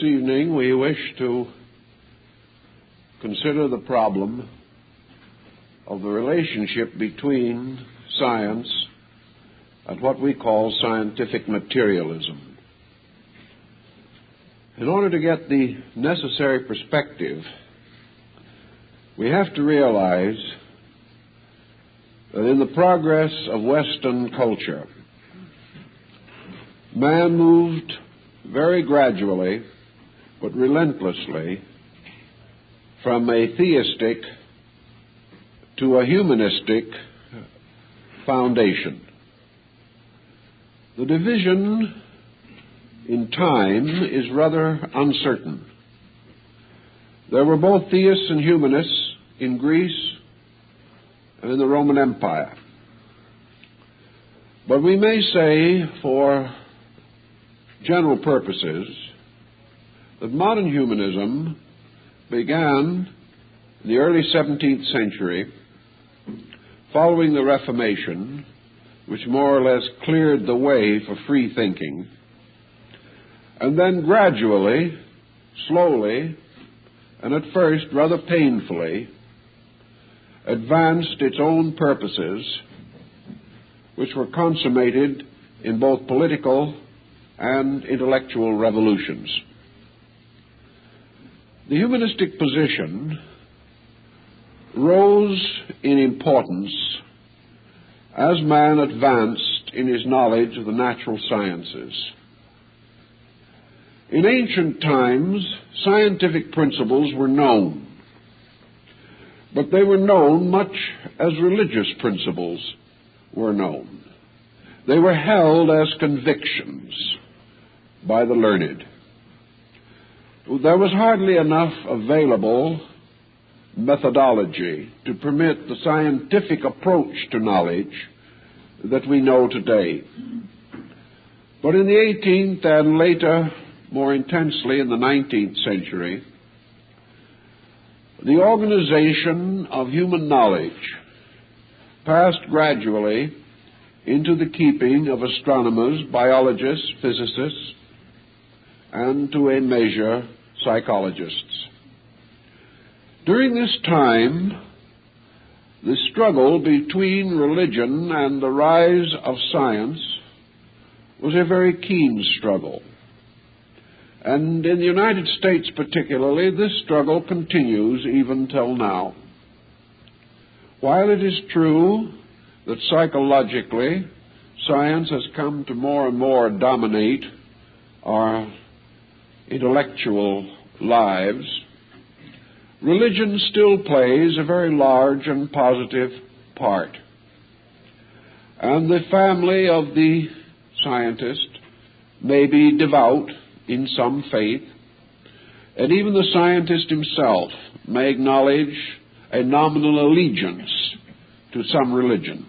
This evening we wish to consider the problem of the relationship between science and what we call scientific materialism. In order to get the necessary perspective, we have to realize that in the progress of Western culture, man moved very gradually but relentlessly from a theistic to a humanistic foundation. The division in time is rather uncertain. There were both theists and humanists in Greece and in the Roman Empire. But we may say, for general purposes, that modern humanism began in the early 17th century, following the Reformation, which more or less cleared the way for free thinking, and then gradually, slowly, and at first rather painfully, advanced its own purposes, which were consummated in both political and intellectual revolutions. The humanistic position rose in importance as man advanced in his knowledge of the natural sciences. In ancient times, scientific principles were known, but they were known much as religious principles were known. They were held as convictions by the learned. There was hardly enough available methodology to permit the scientific approach to knowledge that we know today. But in the 18th and later, more intensely in the 19th century, the organization of human knowledge passed gradually into the keeping of astronomers, biologists, physicists, and to a measure, psychologists. During this time, the struggle between religion and the rise of science was a very keen struggle. And in the United States particularly, this struggle continues even till now. While it is true that psychologically science has come to more and more dominate our intellectual lives, religion still plays a very large and positive part. And the family of the scientist may be devout in some faith, and even the scientist himself may acknowledge a nominal allegiance to some religion.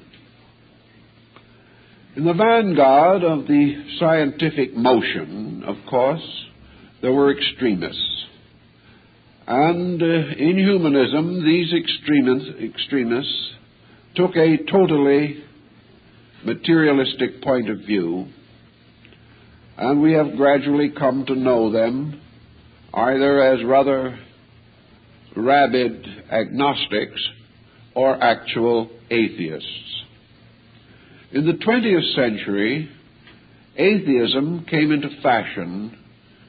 In the vanguard of the scientific motion, of course, there were extremists. And in humanism, these extremists took a totally materialistic point of view, and we have gradually come to know them either as rather rabid agnostics or actual atheists. In the 20th century, atheism came into fashion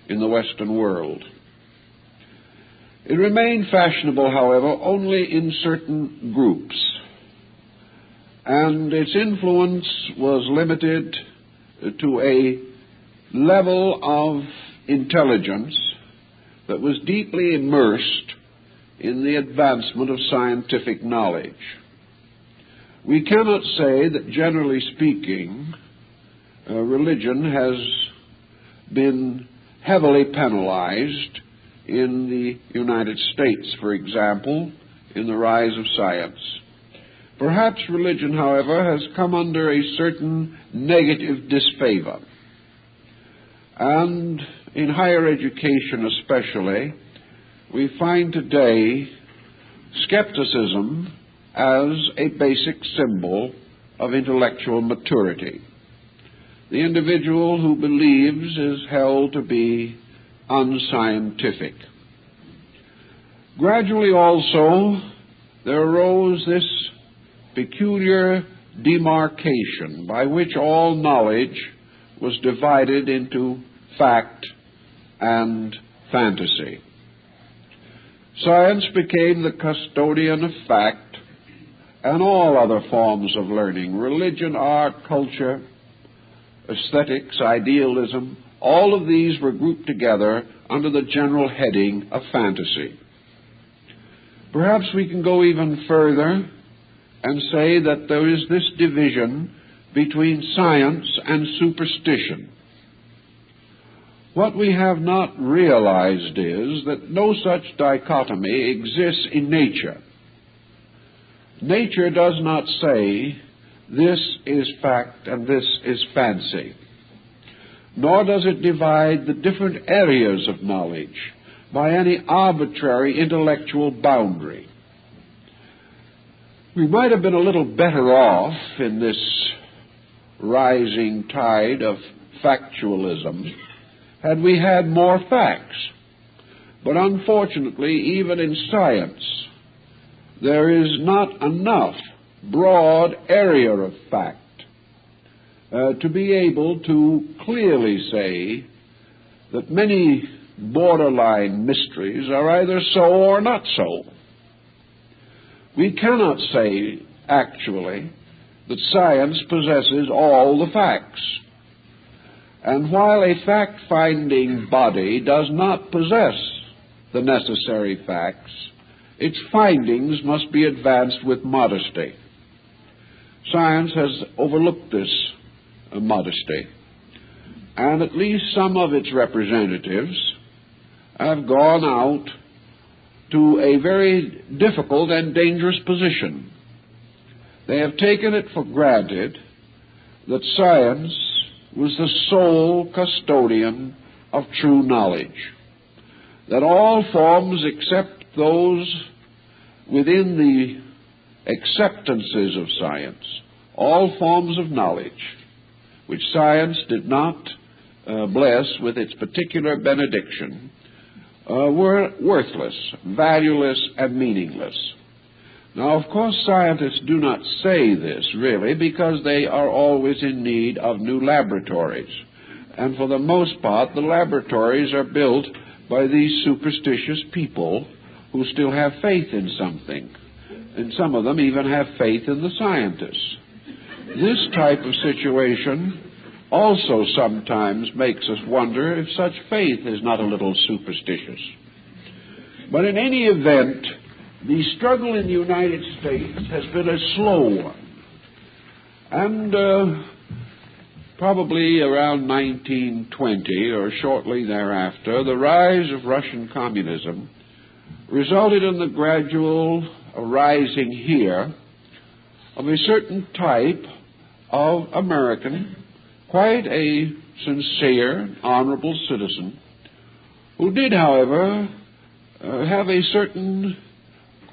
in the Western world. It remained fashionable, however, only in certain groups, and its influence was limited to a level of intelligence that was deeply immersed in the advancement of scientific knowledge. We cannot say that, generally speaking, religion has been heavily penalized in the United States, for example, in the rise of science. Perhaps religion, however, has come under a certain negative disfavor. And in higher education especially, we find today skepticism as a basic symbol of intellectual maturity. The individual who believes is held to be unscientific. Gradually also there arose this peculiar demarcation by which all knowledge was divided into fact and fantasy. Science became the custodian of fact and all other forms of learning, religion, art, culture, aesthetics, idealism, all of these were grouped together under the general heading of fantasy. Perhaps we can go even further and say that there is this division between science and superstition. What we have not realized is that no such dichotomy exists in nature. Nature does not say, this is fact and this is fancy. Nor does it divide the different areas of knowledge by any arbitrary intellectual boundary. We might have been a little better off in this rising tide of factualism had we had more facts. But unfortunately, even in science, there is not enough broad area of fact to be able to clearly say that many borderline mysteries are either so or not so. We cannot say, actually, that science possesses all the facts. And while a fact-finding body does not possess the necessary facts, its findings must be advanced with modesty. Science has overlooked this modesty, and at least some of its representatives have gone out to a very difficult and dangerous position. They have taken it for granted that science was the sole custodian of true knowledge, that all forms except those within the acceptances of science, all forms of knowledge which science did not bless with its particular benediction, were worthless, valueless, and meaningless. Now, of course, scientists do not say this, really, because they are always in need of new laboratories. And for the most part, the laboratories are built by these superstitious people who still have faith in something. And some of them even have faith in the scientists. This type of situation also sometimes makes us wonder if such faith is not a little superstitious. But in any event, the struggle in the United States has been a slow one. And probably around 1920 or shortly thereafter, the rise of Russian communism resulted in the gradual arising here of a certain type of American, quite a sincere, honorable citizen, who did, however, have a certain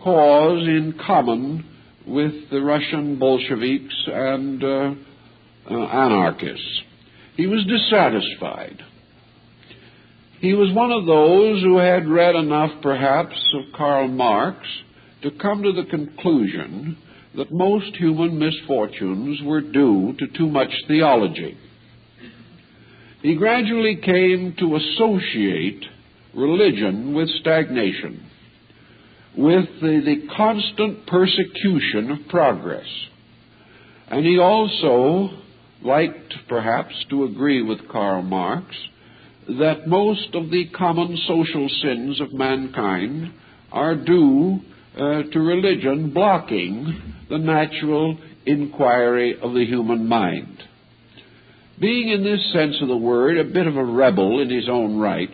cause in common with the Russian Bolsheviks and anarchists. He was dissatisfied. He was one of those who had read enough, perhaps, of Karl Marx to come to the conclusion that most human misfortunes were due to too much theology. He gradually came to associate religion with stagnation, with the constant persecution of progress. And he also liked, perhaps, to agree with Karl Marx that most of the common social sins of mankind are due to religion blocking the natural inquiry of the human mind. Being, in this sense of the word, a bit of a rebel in his own right,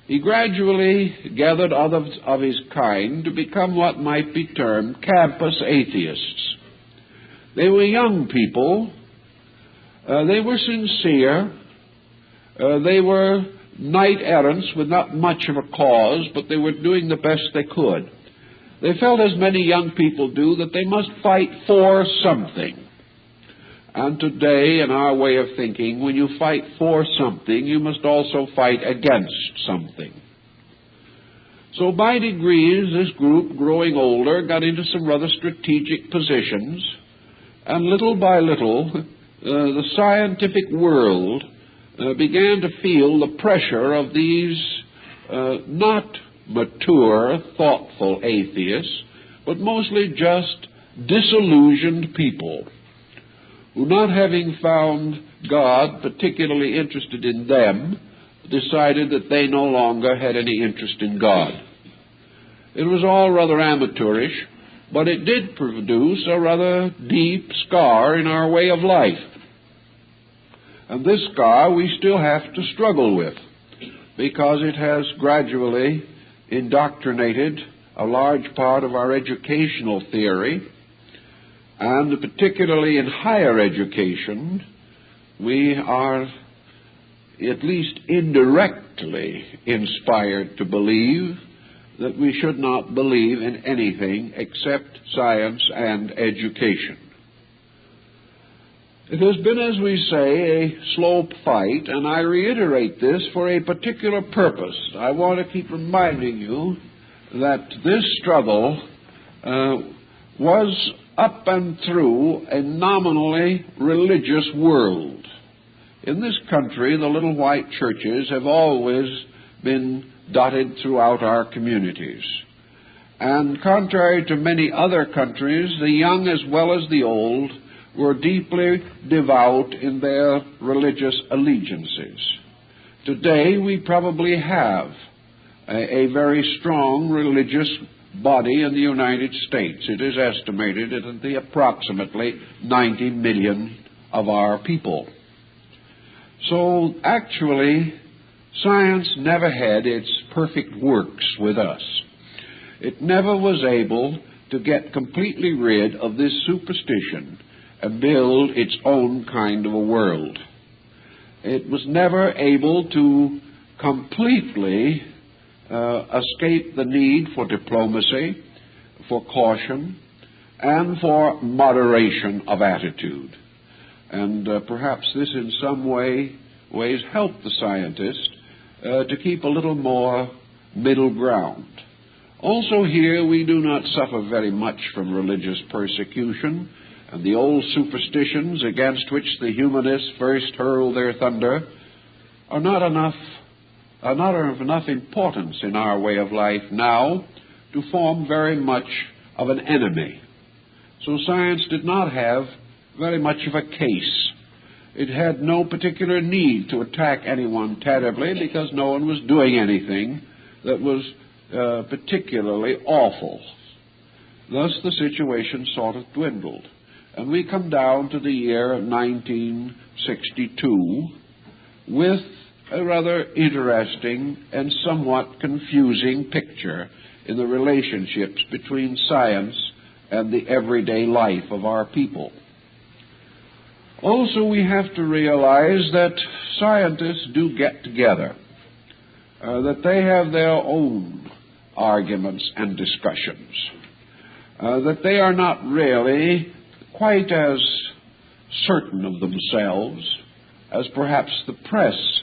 he gradually gathered others of his kind to become what might be termed campus atheists. They were young people. They were sincere. They were knight errants with not much of a cause, but they were doing the best they could. They felt, as many young people do, that they must fight for something. And today, in our way of thinking, when you fight for something, you must also fight against something. So by degrees, this group, growing older, got into some rather strategic positions, and little by little, the scientific world began to feel the pressure of these not mature, thoughtful atheists, but mostly just disillusioned people who, not having found God particularly interested in them, decided that they no longer had any interest in God. It was all rather amateurish, but it did produce a rather deep scar in our way of life. And this scar we still have to struggle with, because it has gradually indoctrinated a large part of our educational theory, and particularly in higher education, we are at least indirectly inspired to believe that we should not believe in anything except science and education. It has been, as we say, a slow fight, and I reiterate this for a particular purpose. I want to keep reminding you that this struggle was up and through a nominally religious world. In this country, the little white churches have always been dotted throughout our communities. And contrary to many other countries, the young as well as the old were deeply devout in their religious allegiances. Today, we probably have a very strong religious body in the United States. It is estimated at the approximately 90 million of our people. So actually, science never had its perfect works with us. It never was able to get completely rid of this superstition and build its own kind of a world. It was never able to completely escape the need for diplomacy, for caution, and for moderation of attitude. And perhaps this in some ways helped the scientist to keep a little more middle ground. Also here, we do not suffer very much from religious persecution, and the old superstitions against which the humanists first hurled their thunder are not of enough importance in our way of life now to form very much of an enemy. So science did not have very much of a case. It had no particular need to attack anyone terribly, because no one was doing anything that was particularly awful. Thus the situation sort of dwindled. And we come down to the year 1962 with a rather interesting and somewhat confusing picture in the relationships between science and the everyday life of our people. Also, we have to realize that scientists do get together, that they have their own arguments and discussions, that they are not really quite as certain of themselves as perhaps the press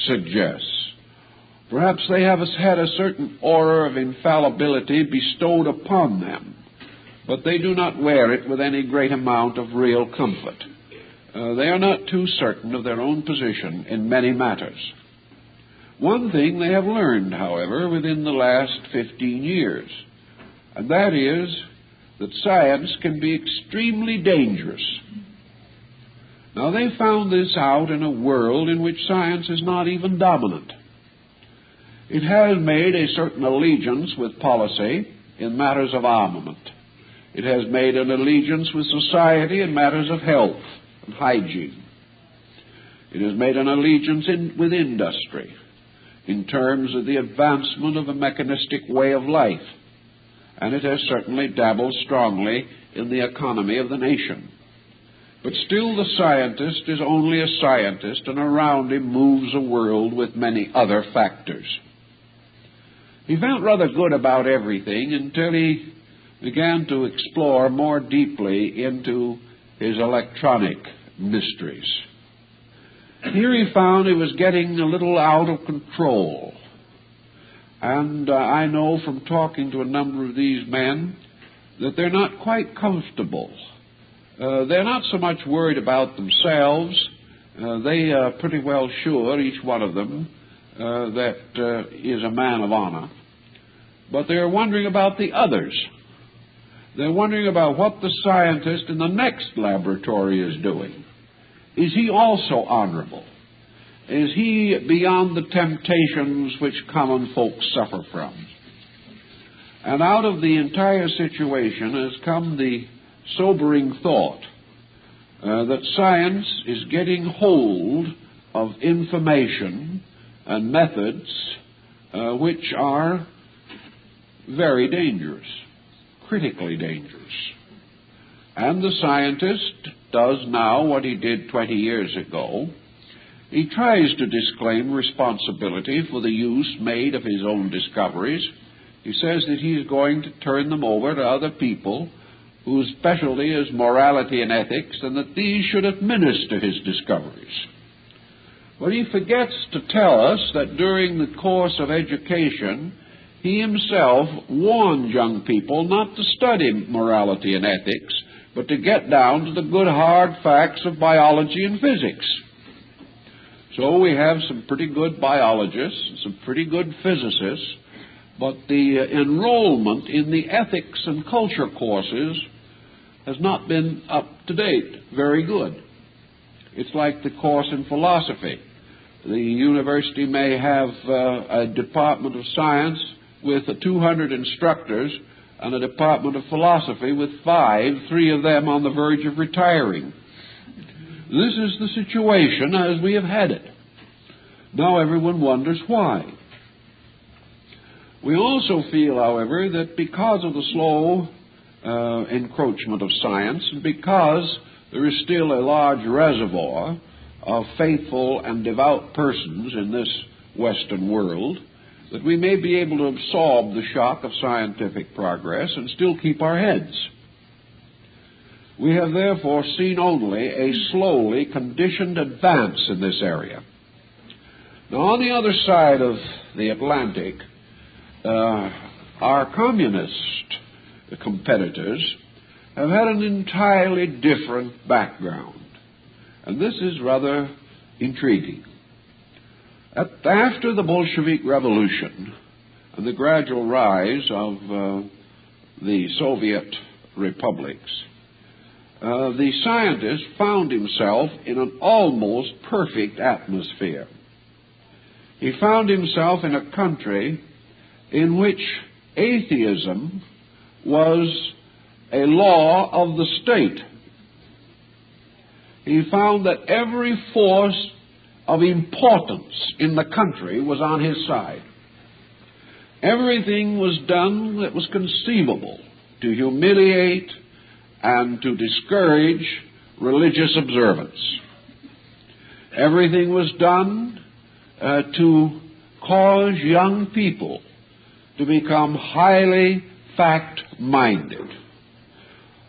suggests. Perhaps they have had a certain aura of infallibility bestowed upon them, but they do not wear it with any great amount of real comfort. They are not too certain of their own position in many matters. One thing they have learned, however, within the last 15 years, and that is that science can be extremely dangerous. Now, they found this out in a world in which science is not even dominant. It has made a certain allegiance with policy in matters of armament. It has made an allegiance with society in matters of health and hygiene. It has made an allegiance with industry in terms of the advancement of a mechanistic way of life. And it has certainly dabbled strongly in the economy of the nation. But still the scientist is only a scientist, and around him moves a world with many other factors. He felt rather good about everything until he began to explore more deeply into his electronic mysteries. Here he found he was getting a little out of control. And I know from talking to a number of these men that they're not quite comfortable. They're not so much worried about themselves. They are pretty well sure, each one of them, that is a man of honor. But they're wondering about the others. They're wondering about what the scientist in the next laboratory is doing. Is he also honorable? Is he beyond the temptations which common folks suffer from? And out of the entire situation has come the sobering thought that science is getting hold of information and methods which are very dangerous, critically dangerous. And the scientist does now what he did 20 years ago. He tries to disclaim responsibility for the use made of his own discoveries. He says that he's going to turn them over to other people whose specialty is morality and ethics, and that these should administer his discoveries. But he forgets to tell us that during the course of education, he himself warned young people not to study morality and ethics, but to get down to the good hard facts of biology and physics. So we have some pretty good biologists and some pretty good physicists, but the enrollment in the ethics and culture courses has not been up to date very good. It's like the course in philosophy. The university may have a department of science with 200 instructors and a department of philosophy with 5, 3 of them on the verge of retiring. This is the situation as we have had it. Now everyone wonders why. We also feel, however, that because of the slow encroachment of science, and because there is still a large reservoir of faithful and devout persons in this Western world, that we may be able to absorb the shock of scientific progress and still keep our heads. We have therefore seen only a slowly conditioned advance in this area. Now, on the other side of the Atlantic, our communist competitors have had an entirely different background, and this is rather intriguing. After the Bolshevik Revolution and the gradual rise of the Soviet republics, the scientist found himself in an almost perfect atmosphere. He found himself in a country in which atheism was a law of the state. He found that every force of importance in the country was on his side. Everything was done that was conceivable to humiliate and to discourage religious observance. Everything was done to cause young people to become highly fact-minded.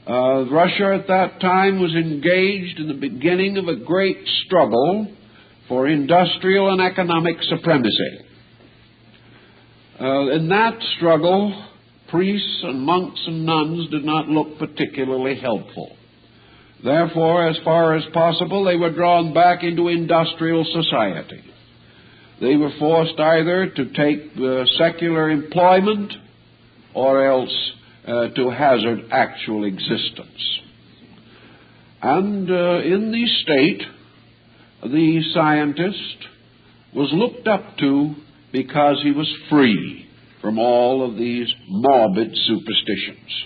Russia at that time was engaged in the beginning of a great struggle for industrial and economic supremacy. In that struggle, priests and monks and nuns did not look particularly helpful. Therefore, as far as possible, they were drawn back into industrial society. They were forced either to take secular employment or else to hazard actual existence. And in the state, the scientist was looked up to because he was free from all of these morbid superstitions.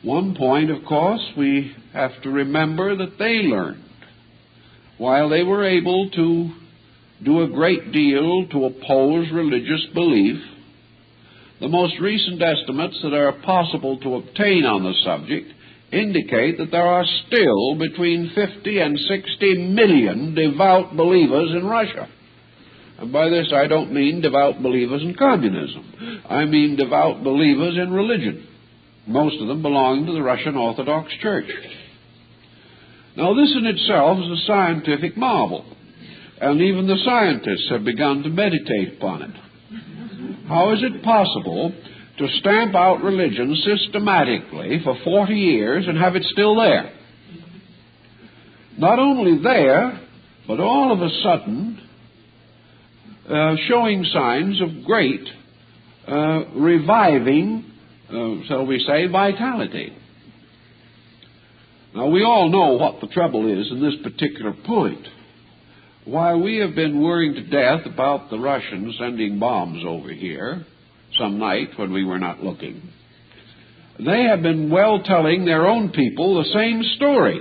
One point, of course, we have to remember that they learned. While they were able to do a great deal to oppose religious belief, the most recent estimates that are possible to obtain on the subject indicate that there are still between 50 and 60 million devout believers in Russia. And by this I don't mean devout believers in communism. I mean devout believers in religion, most of them belonging to the Russian Orthodox Church. Now, this in itself is a scientific marvel, and even the scientists have begun to meditate upon it. How is it possible to stamp out religion systematically for 40 years and have it still there? Not only there, but all of a sudden showing signs of great reviving, shall we say, vitality. Now, we all know what the trouble is in this particular point. While we have been worrying to death about the Russians sending bombs over here some night when we were not looking, they have been well telling their own people the same story.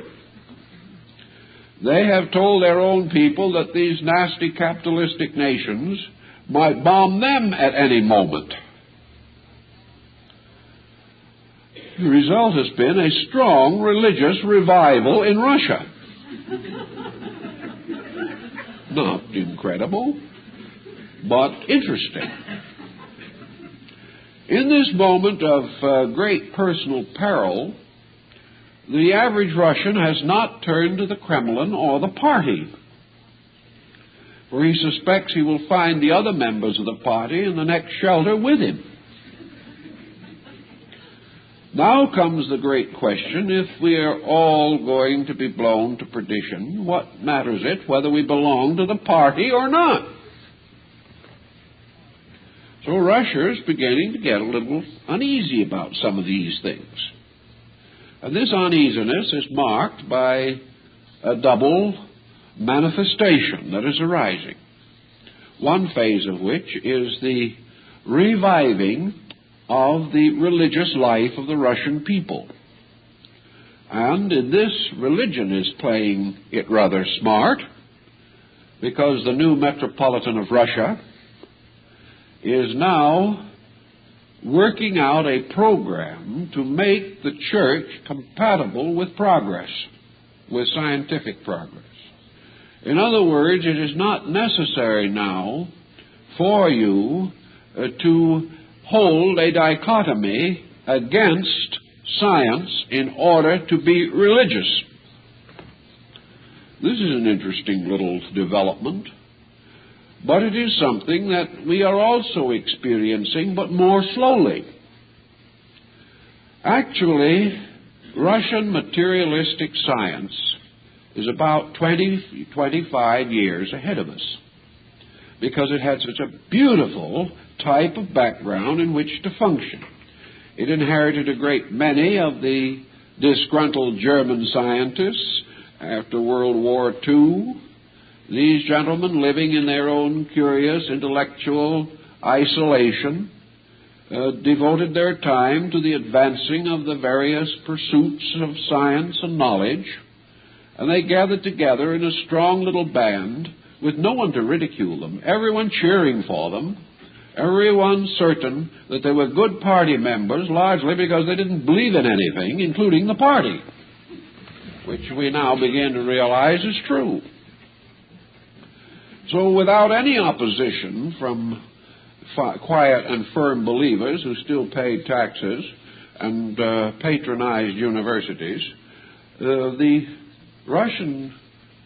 They have told their own people that these nasty capitalistic nations might bomb them at any moment. The result has been a strong religious revival in Russia. Not incredible, but interesting. In this moment of great personal peril, the average Russian has not turned to the Kremlin or the party, for he suspects he will find the other members of the party in the next shelter with him. Now comes the great question: if we are all going to be blown to perdition, what matters it whether we belong to the party or not? So Russia is beginning to get a little uneasy about some of these things. And this uneasiness is marked by a double manifestation that is arising. One phase of which is the reviving of the religious life of the Russian people. And in this, religion is playing it rather smart, because the new Metropolitan of Russia is now working out a program to make the church compatible with progress, with scientific progress. In other words, it is not necessary now for you to hold a dichotomy against science in order to be religious. This is an interesting little development, but it is something that we are also experiencing, but more slowly. Actually, Russian materialistic science is about 25 years ahead of us, because it had such a beautiful type of background in which to function. It inherited a great many of the disgruntled German scientists after World War II. These gentlemen, living in their own curious intellectual isolation, devoted their time to the advancing of the various pursuits of science and knowledge, and they gathered together in a strong little band with no one to ridicule them, everyone cheering for them, everyone certain that they were good party members, largely because they didn't believe in anything, including the party, which we now begin to realize is true. So without any opposition from quiet and firm believers who still paid taxes and patronized universities, the Russian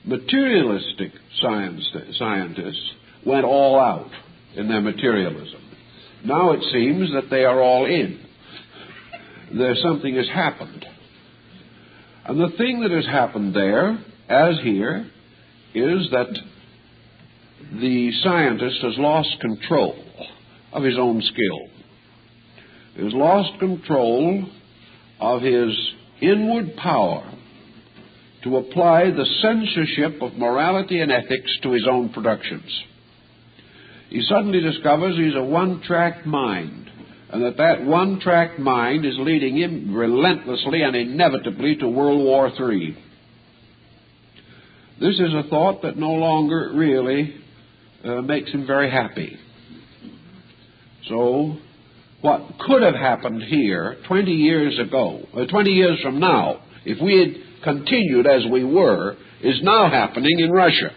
materialistic scientists went all out in their materialism. Now it seems that they are all in. Something has happened. And the thing that has happened there, as here, is that the scientist has lost control of his own skill. He has lost control of his inward power to apply the censorship of morality and ethics to his own productions. He suddenly discovers he's a one-track mind, and that one-track mind is leading him relentlessly and inevitably to World War III. This is a thought that no longer really makes him very happy. So, what could have happened here 20 years ago, 20 years from now, if we had continued as we were, is now happening in Russia,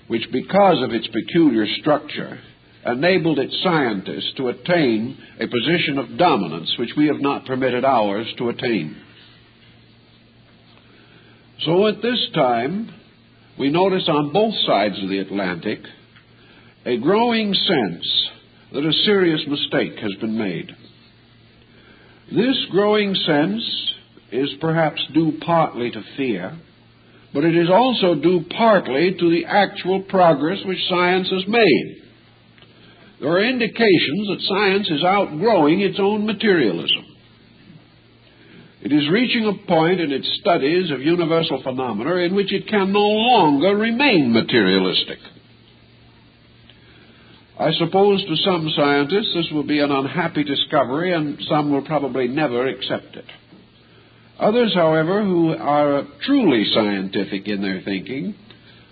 which, because of its peculiar structure, enabled its scientists to attain a position of dominance which we have not permitted ours to attain. So at this time, we notice on both sides of the Atlantic a growing sense that a serious mistake has been made. This growing sense is perhaps due partly to fear, but it is also due partly to the actual progress which science has made. There are indications that science is outgrowing its own materialism. It is reaching a point in its studies of universal phenomena in which it can no longer remain materialistic. I suppose to some scientists this will be an unhappy discovery, and some will probably never accept it. Others, however, who are truly scientific in their thinking,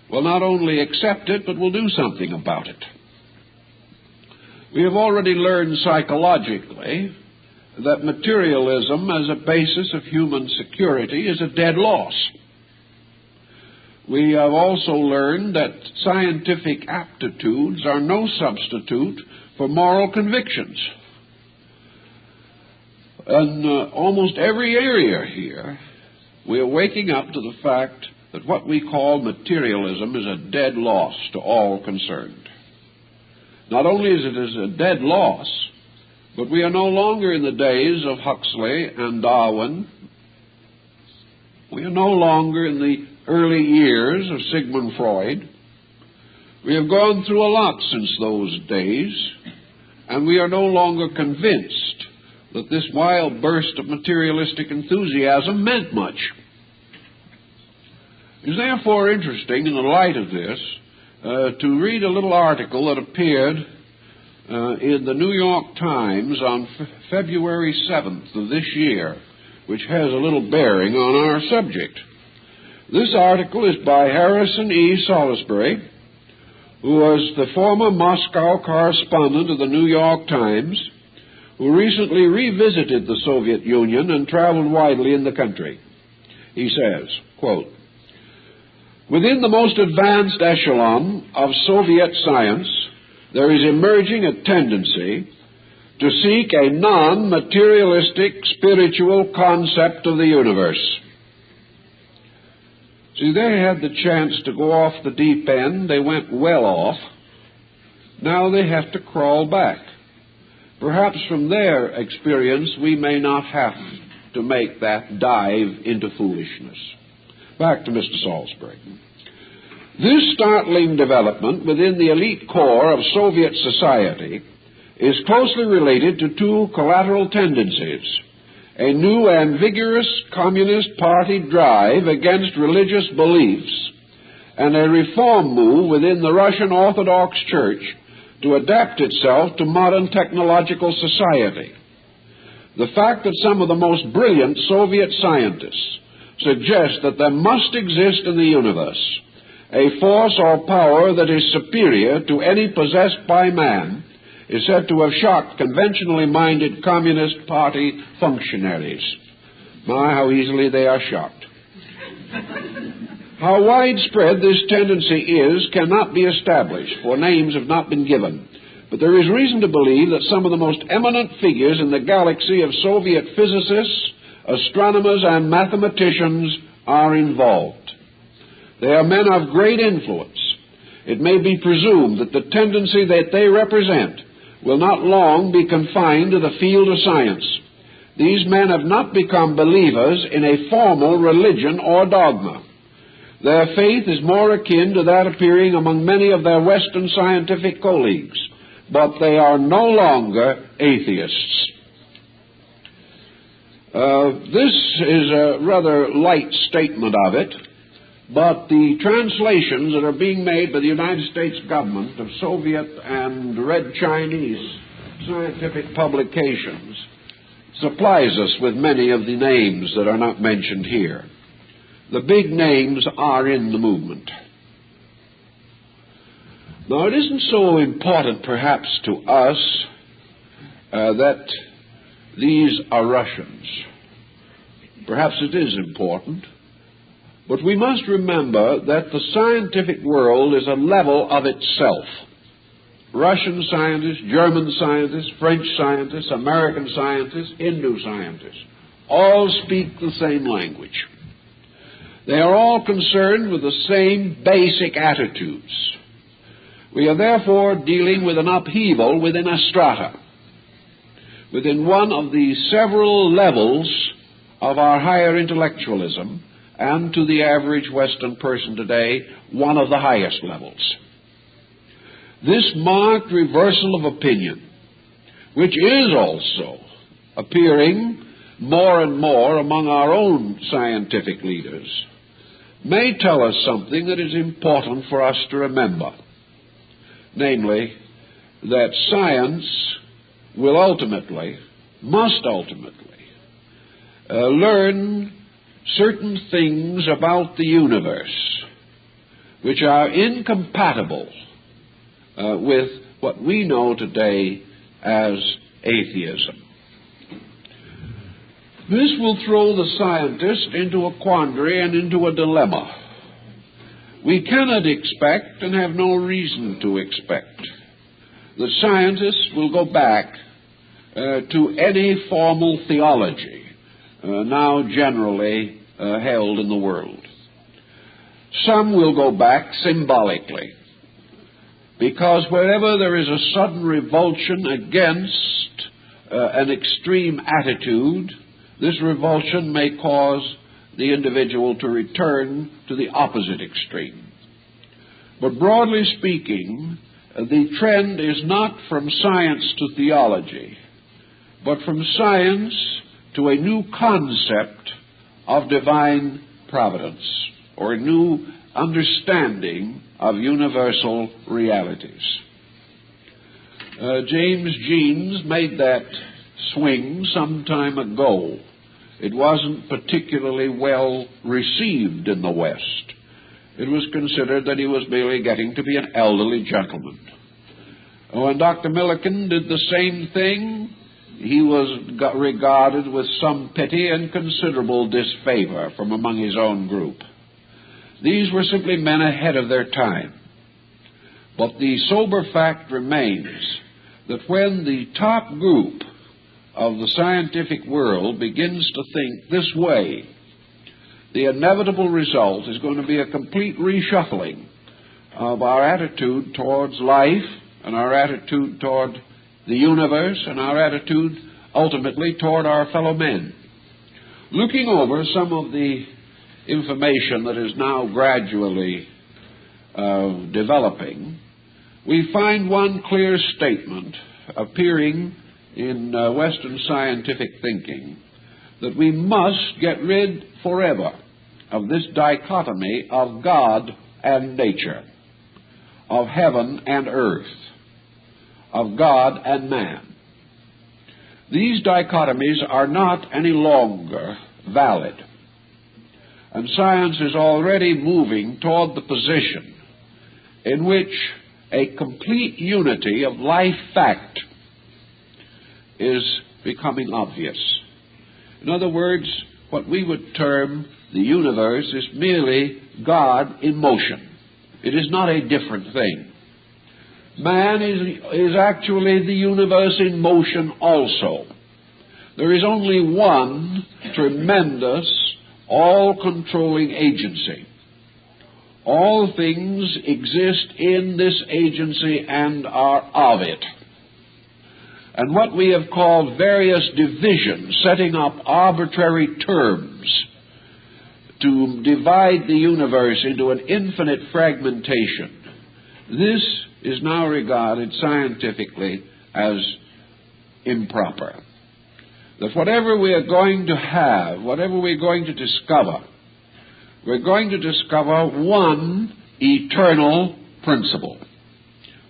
will not only accept it, but will do something about it. We have already learned psychologically that materialism as a basis of human security is a dead loss. We have also learned that scientific aptitudes are no substitute for moral convictions. In almost every area here, we are waking up to the fact that what we call materialism is a dead loss to all concerned. Not only is it a dead loss, but we are no longer in the days of Huxley and Darwin. We are no longer in the early years of Sigmund Freud. We have gone through a lot since those days, and we are no longer convinced that this wild burst of materialistic enthusiasm meant much. It is therefore interesting, in the light of this, to read a little article that appeared in the New York Times on February 7th of this year, which has a little bearing on our subject. This article is by Harrison E. Salisbury, who was the former Moscow correspondent of the New York Times, who recently revisited the Soviet Union and traveled widely in the country. He says, quote, "Within the most advanced echelon of Soviet science, there is emerging a tendency to seek a non-materialistic spiritual concept of the universe." See, they had the chance to go off the deep end. They went well off. Now they have to crawl back. Perhaps from their experience, we may not have to make that dive into foolishness. Back to Mr. Salisbury. This startling development within the elite core of Soviet society is closely related to two collateral tendencies: a new and vigorous Communist Party drive against religious beliefs, and a reform move within the Russian Orthodox Church to adapt itself to modern technological society. The fact that some of the most brilliant Soviet scientists suggest that there must exist in the universe a force or power that is superior to any possessed by man is said to have shocked conventionally minded Communist Party functionaries. My, how easily they are shocked. How widespread this tendency is cannot be established, for names have not been given. But there is reason to believe that some of the most eminent figures in the galaxy of Soviet physicists, astronomers, and mathematicians are involved. They are men of great influence. It may be presumed that the tendency that they represent will not long be confined to the field of science. These men have not become believers in a formal religion or dogma. Their faith is more akin to that appearing among many of their Western scientific colleagues, but they are no longer atheists. This is a rather light statement of it, but the translations that are being made by the United States government of Soviet and Red Chinese scientific publications supplies us with many of the names that are not mentioned here. The big names are in the movement. Now, it isn't so important, perhaps, to us that these are Russians. Perhaps it is important, but we must remember that the scientific world is a level of itself. Russian scientists, German scientists, French scientists, American scientists, Hindu scientists all speak the same language. They are all concerned with the same basic attitudes. We are therefore dealing with an upheaval within a strata, within one of the several levels of our higher intellectualism, and to the average Western person today, one of the highest levels. This marked reversal of opinion, which is also appearing more and more among our own scientific leaders, may tell us something that is important for us to remember, namely, that science will must ultimately, learn certain things about the universe which are incompatible with what we know today as atheism. This will throw the scientist into a quandary and into a dilemma. We cannot expect, and have no reason to expect, that scientists will go back to any formal theology now generally held in the world. Some will go back symbolically, because wherever there is a sudden revulsion against an extreme attitude, this revulsion may cause the individual to return to the opposite extreme. But broadly speaking, the trend is not from science to theology, but from science to a new concept of divine providence, or a new understanding of universal realities. James Jeans made that swing some time ago. It wasn't particularly well received in the West. It was considered that he was merely getting to be an elderly gentleman. When Dr. Millikan did the same thing, he was regarded with some pity and considerable disfavor from among his own group. These were simply men ahead of their time. But the sober fact remains that when the top group of the scientific world begins to think this way, the inevitable result is going to be a complete reshuffling of our attitude towards life, and our attitude toward the universe, and our attitude ultimately toward our fellow men. Looking over some of the information that is now gradually developing, we find one clear statement appearing in Western scientific thinking, that we must get rid forever of this dichotomy of God and nature, of heaven and earth, of God and man. These dichotomies are not any longer valid, and science is already moving toward the position in which a complete unity of life fact is becoming obvious. In other words, what we would term the universe is merely God in motion. It is not a different thing. Man is actually the universe in motion also. There is only one tremendous, all-controlling agency. All things exist in this agency and are of it. And what we have called various divisions, setting up arbitrary terms to divide the universe into an infinite fragmentation, this is now regarded scientifically as improper. That whatever we are going to have, whatever we're going to discover, we're going to discover one eternal principle,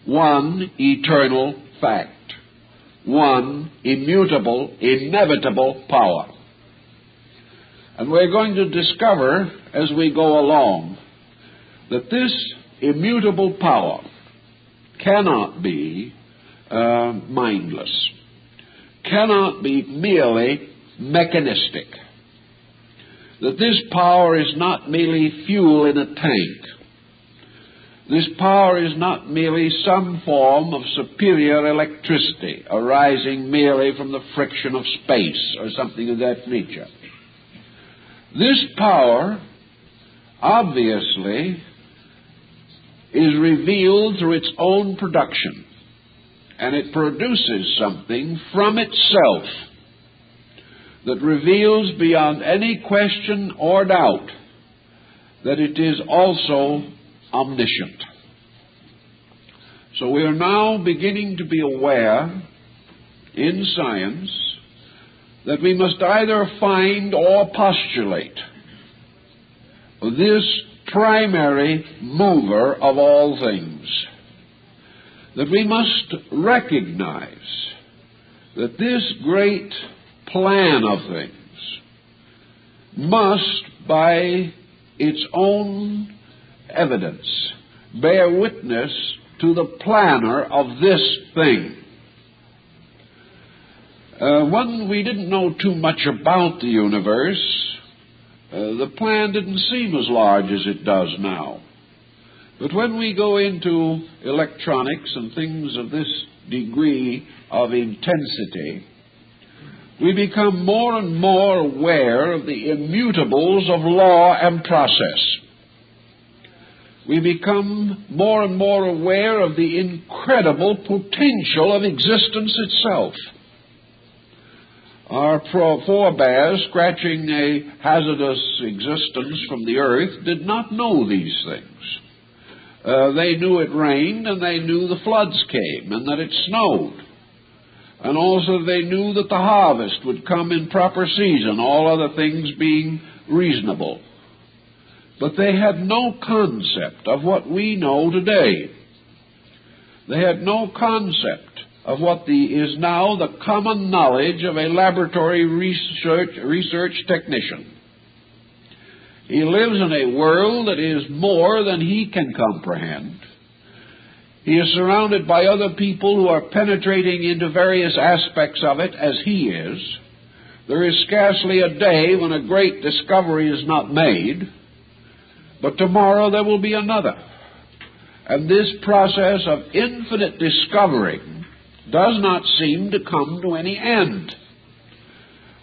one eternal fact, one immutable, inevitable power. And we're going to discover as we go along that this immutable power cannot be mindless, cannot be merely mechanistic, that this power is not merely fuel in a tank. This power is not merely some form of superior electricity arising merely from the friction of space or something of that nature. This power obviously is revealed through its own production, and it produces something from itself that reveals beyond any question or doubt that it is also omniscient. So we are now beginning to be aware in science that we must either find or postulate this primary mover of all things, that we must recognize that this great plan of things must, by its own evidence, bear witness to the planner of this thing. When we didn't know too much about the universe, the plan didn't seem as large as it does now. But when we go into electronics and things of this degree of intensity, we become more and more aware of the immutables of law and process. We become more and more aware of the incredible potential of existence itself. Our forebears, scratching a hazardous existence from the earth, did not know these things. They knew it rained, and they knew the floods came, and that it snowed. And also they knew that the harvest would come in proper season, all other things being reasonable. But they had no concept of what we know today. They had no concept of what is now the common knowledge of a laboratory research technician. He lives in a world that is more than he can comprehend. He is surrounded by other people who are penetrating into various aspects of it as he is. There is scarcely a day when a great discovery is not made, but tomorrow there will be another. And this process of infinite discovering does not seem to come to any end.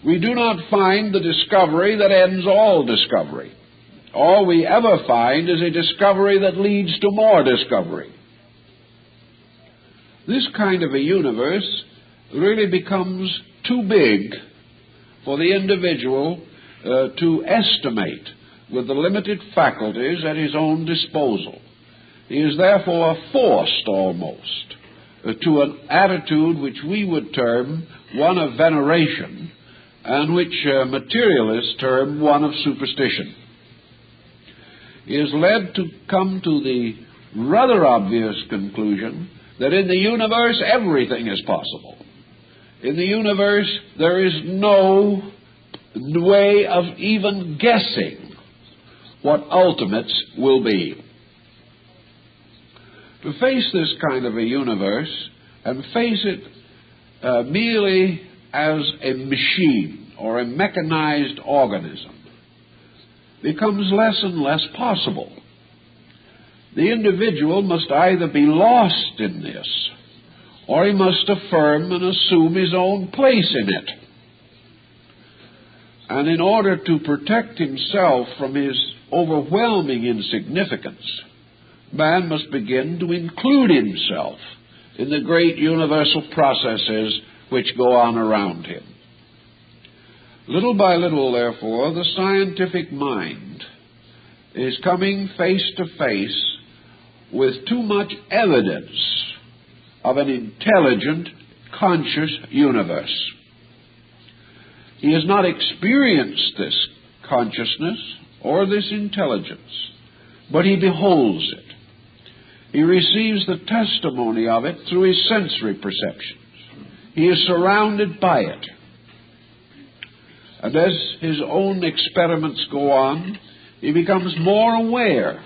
We do not find the discovery that ends all discovery. All we ever find is a discovery that leads to more discovery. This kind of a universe really becomes too big for the individual to estimate with the limited faculties at his own disposal. He is therefore forced almost to an attitude which we would term one of veneration, and which materialists term one of superstition. He is led to come to the rather obvious conclusion that in the universe everything is possible. In the universe there is no way of even guessing what ultimates will be. To face this kind of a universe and face it merely as a machine or a mechanized organism becomes less and less possible. The individual must either be lost in this, or he must affirm and assume his own place in it. And in order to protect himself from his overwhelming insignificance, man must begin to include himself in the great universal processes which go on around him. Little by little, therefore, the scientific mind is coming face to face with too much evidence of an intelligent, conscious universe. He has not experienced this consciousness or this intelligence, but he beholds it. He receives the testimony of it through his sensory perceptions. He is surrounded by it. And as his own experiments go on, he becomes more aware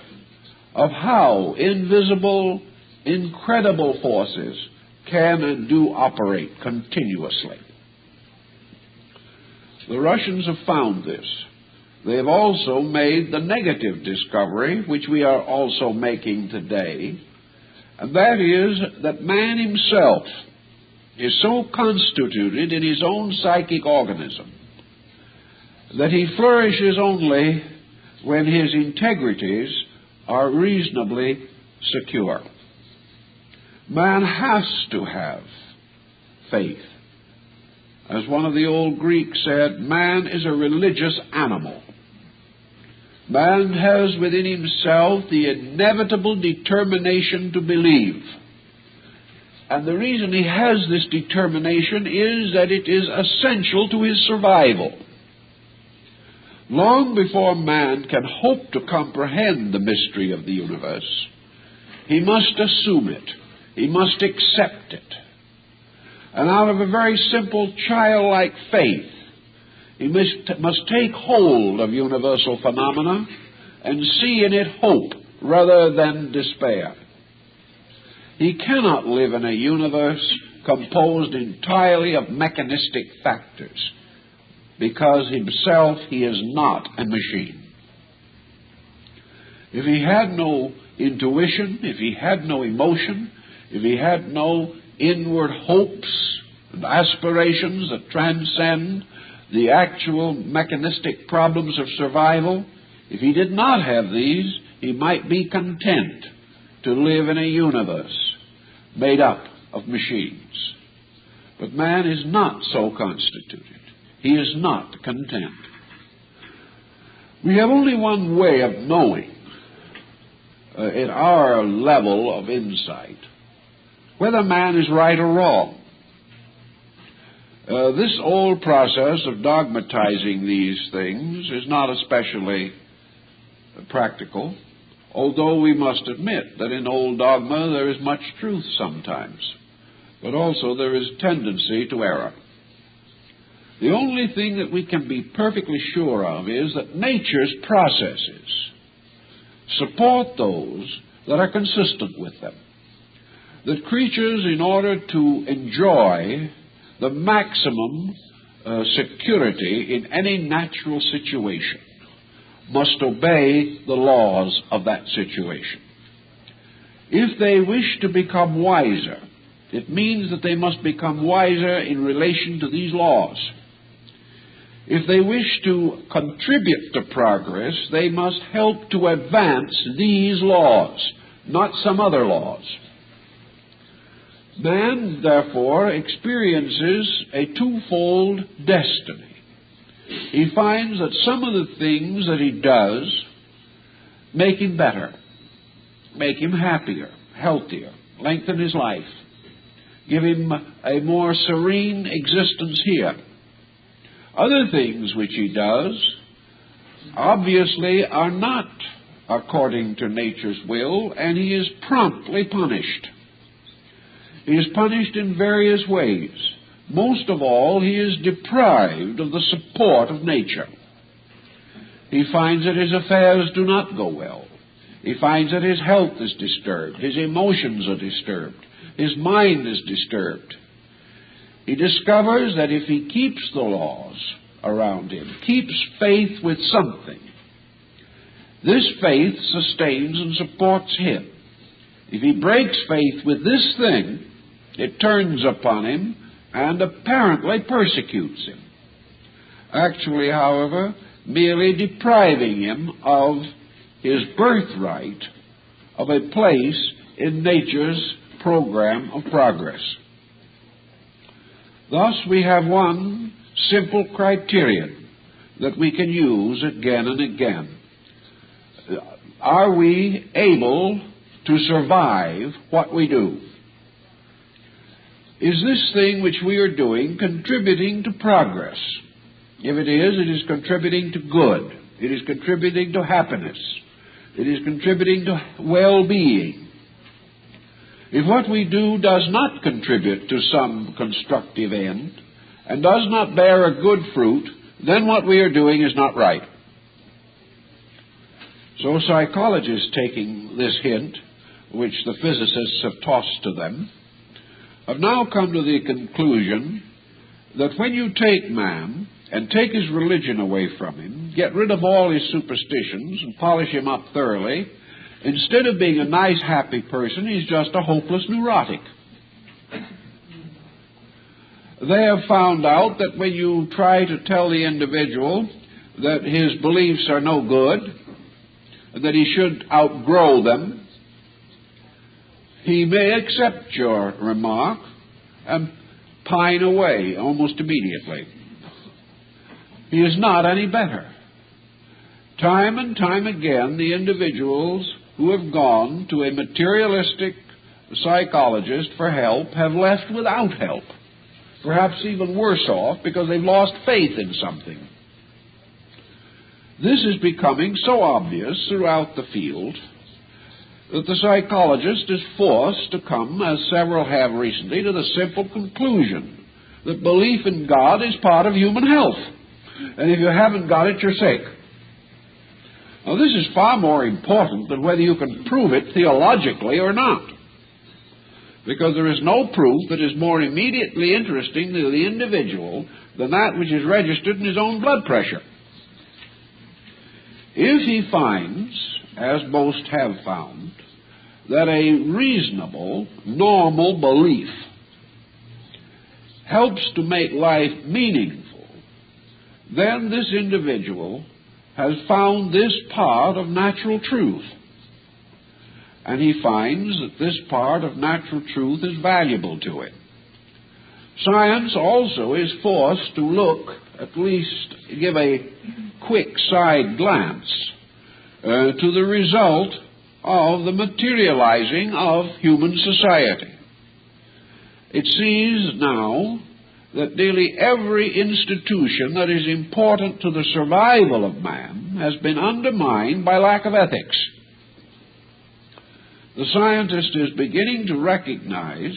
of how invisible, incredible forces can and do operate continuously. The Russians have found this. They have also made the negative discovery, which we are also making today, and that is that man himself is so constituted in his own psychic organism that he flourishes only when his integrities are reasonably secure. Man has to have faith. As one of the old Greeks said, man is a religious animal. Man has within himself the inevitable determination to believe. And the reason he has this determination is that it is essential to his survival. Long before man can hope to comprehend the mystery of the universe, he must assume it. He must accept it. And out of a very simple childlike faith, he must take hold of universal phenomena and see in it hope rather than despair. He cannot live in a universe composed entirely of mechanistic factors, because himself he is not a machine. If he had no intuition, if he had no emotion, if he had no inward hopes and aspirations that transcend the actual mechanistic problems of survival, if he did not have these, he might be content to live in a universe made up of machines. But man is not so constituted. He is not content. We have only one way of knowing, at our level of insight, whether man is right or wrong. This old process of dogmatizing these things is not especially practical, although we must admit that in old dogma there is much truth sometimes, but also there is tendency to error. The only thing that we can be perfectly sure of is that nature's processes support those that are consistent with them. That creatures, in order to enjoy the maximum security in any natural situation, must obey the laws of that situation. If they wish to become wiser, it means that they must become wiser in relation to these laws. If they wish to contribute to progress, they must help to advance these laws, not some other laws. Man, therefore, experiences a twofold destiny. He finds that some of the things that he does make him better, make him happier, healthier, lengthen his life, give him a more serene existence here. Other things which he does obviously are not according to nature's will, and he is promptly punished. He is punished in various ways. Most of all, he is deprived of the support of nature. He finds that his affairs do not go well. He finds that his health is disturbed. His emotions are disturbed. His mind is disturbed. He discovers that if he keeps the laws around him, keeps faith with something, this faith sustains and supports him. If he breaks faith with this thing, it turns upon him and apparently persecutes him. Actually, however, merely depriving him of his birthright of a place in nature's program of progress. Thus, we have one simple criterion that we can use again and again. Are we able to survive what we do? Is this thing which we are doing contributing to progress? If it is contributing to good. It is contributing to happiness. It is contributing to well-being. If what we do does not contribute to some constructive end and does not bear a good fruit, then what we are doing is not right. So psychologists, taking this hint, which the physicists have tossed to them, have now come to the conclusion that when you take man and take his religion away from him, get rid of all his superstitions and polish him up thoroughly, instead of being a nice, happy person, he's just a hopeless neurotic. They have found out that when you try to tell the individual that his beliefs are no good, and that he should outgrow them, he may accept your remark and pine away almost immediately. He is not any better. Time and time again, the individuals who have gone to a materialistic psychologist for help have left without help, perhaps even worse off because they've lost faith in something. This is becoming so obvious throughout the field that the psychologist is forced to come, as several have recently, to the simple conclusion that belief in God is part of human health. And if you haven't got it, you're sick. Now, this is far more important than whether you can prove it theologically or not, because there is no proof that is more immediately interesting to the individual than that which is registered in his own blood pressure. If he finds, as most have found, that a reasonable, normal belief helps to make life meaningful, then this individual has found this part of natural truth. And he finds that this part of natural truth is valuable to him. Science also is forced to look, at least give a quick side glance to the result of the materializing of human society. It sees now that nearly every institution that is important to the survival of man has been undermined by lack of ethics. The scientist is beginning to recognize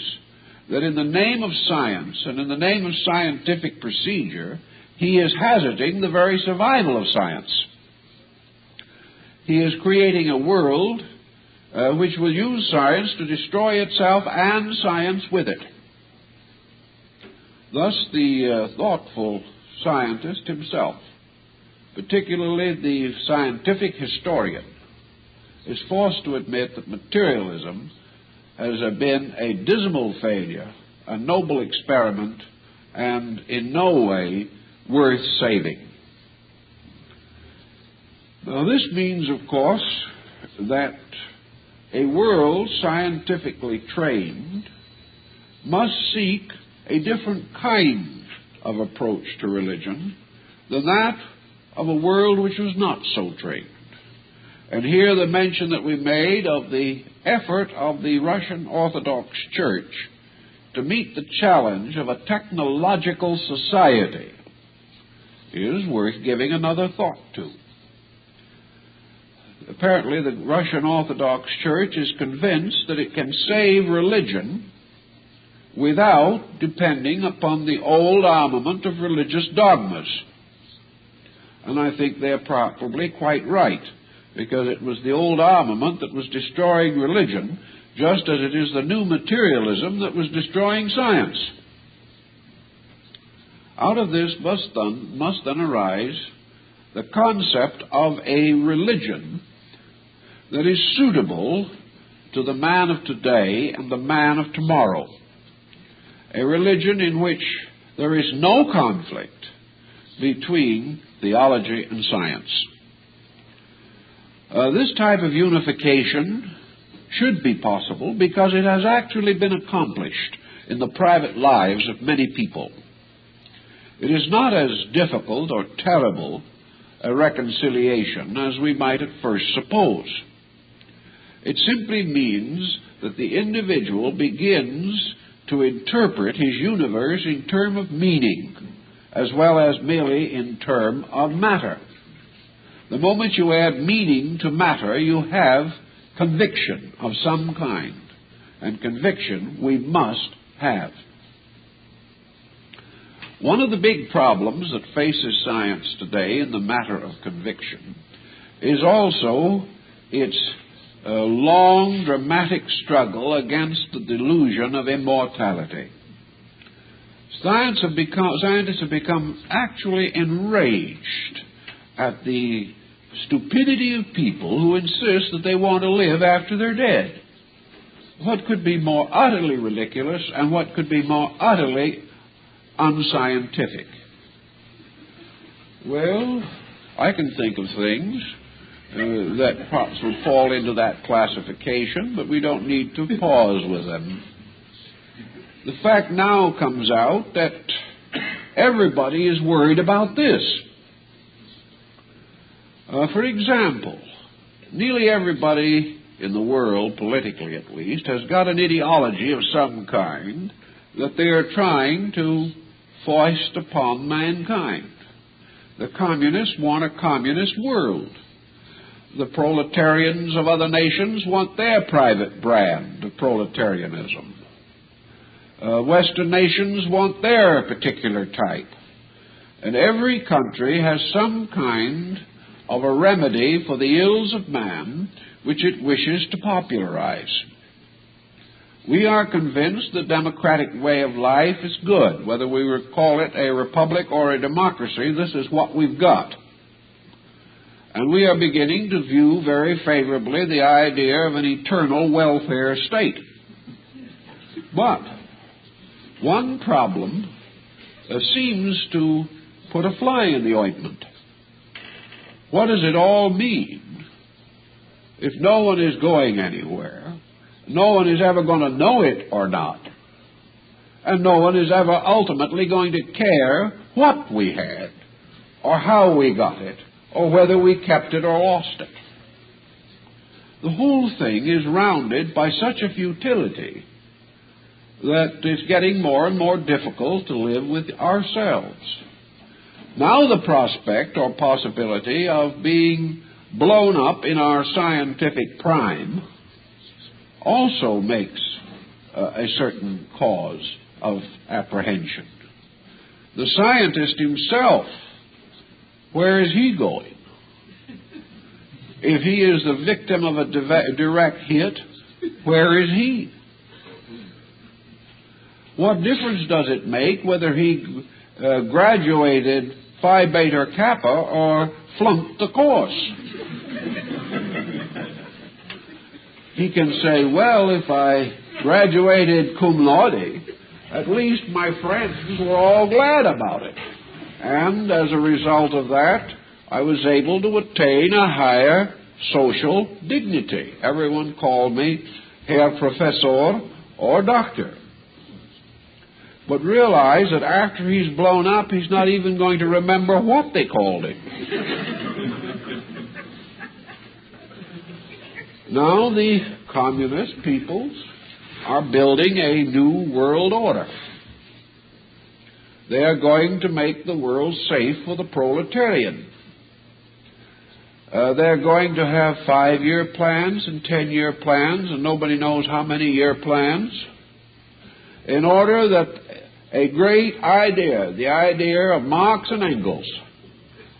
that in the name of science and in the name of scientific procedure, he is hazarding the very survival of science. He is creating a world which will use science to destroy itself and science with it. Thus, the thoughtful scientist himself, particularly the scientific historian, is forced to admit that materialism has been a dismal failure, a noble experiment, and in no way worth saving. Now, this means, of course, that a world scientifically trained must seek a different kind of approach to religion than that of a world which was not so trained. And here the mention that we made of the effort of the Russian Orthodox Church to meet the challenge of a technological society is worth giving another thought to. Apparently, the Russian Orthodox Church is convinced that it can save religion without depending upon the old armament of religious dogmas. And I think they're probably quite right, because it was the old armament that was destroying religion, just as it is the new materialism that was destroying science. Out of this must then arise the concept of a religion that is suitable to the man of today and the man of tomorrow. A religion in which there is no conflict between theology and science. This type of unification should be possible because it has actually been accomplished in the private lives of many people. It is not as difficult or terrible a reconciliation as we might at first suppose. It simply means that the individual begins to interpret his universe in terms of meaning, as well as merely in terms of matter. The moment you add meaning to matter, you have conviction of some kind, and conviction we must have. One of the big problems that faces science today in the matter of conviction is also its long, dramatic struggle against the delusion of immortality. Scientists have become actually enraged at the stupidity of people who insist that they want to live after they're dead. What could be more utterly ridiculous and what could be more utterly unscientific? Well, I can think of things that perhaps would fall into that classification, but we don't need to pause with them. The fact now comes out that everybody is worried about this. For example, nearly everybody in the world, politically at least, has got an ideology of some kind that they are trying to foist upon mankind. The communists want a communist world. The proletarians of other nations want their private brand of proletarianism. Western nations want their particular type. And every country has some kind of a remedy for the ills of man which it wishes to popularize. We are convinced the democratic way of life is good. Whether we call it a republic or a democracy, this is what we've got. And we are beginning to view very favorably the idea of an eternal welfare state. But one problem seems to put a fly in the ointment. What does it all mean if no one is going anywhere, no one is ever going to know it or not, and no one is ever ultimately going to care what we had, or how we got it, or whether we kept it or lost it? The whole thing is rounded by such a futility that it's getting more and more difficult to live with ourselves. Now the prospect or possibility of being blown up in our scientific prime also makes a certain cause of apprehension. The scientist himself, where is he going? If he is the victim of a direct hit, where is he? What difference does it make whether he graduated Phi Beta Kappa or flunked the course? He can say, well, if I graduated cum laude, at least my friends were all glad about it. And as a result of that, I was able to attain a higher social dignity. Everyone called me Herr Professor or Doctor. But realize that after he's blown up, he's not even going to remember what they called him. Now the communist peoples are building a new world order. They are going to make the world safe for the proletarian. They're going to have 5-year plans and 10-year plans, and nobody knows how many year plans, in order that a great idea, the idea of Marx and Engels,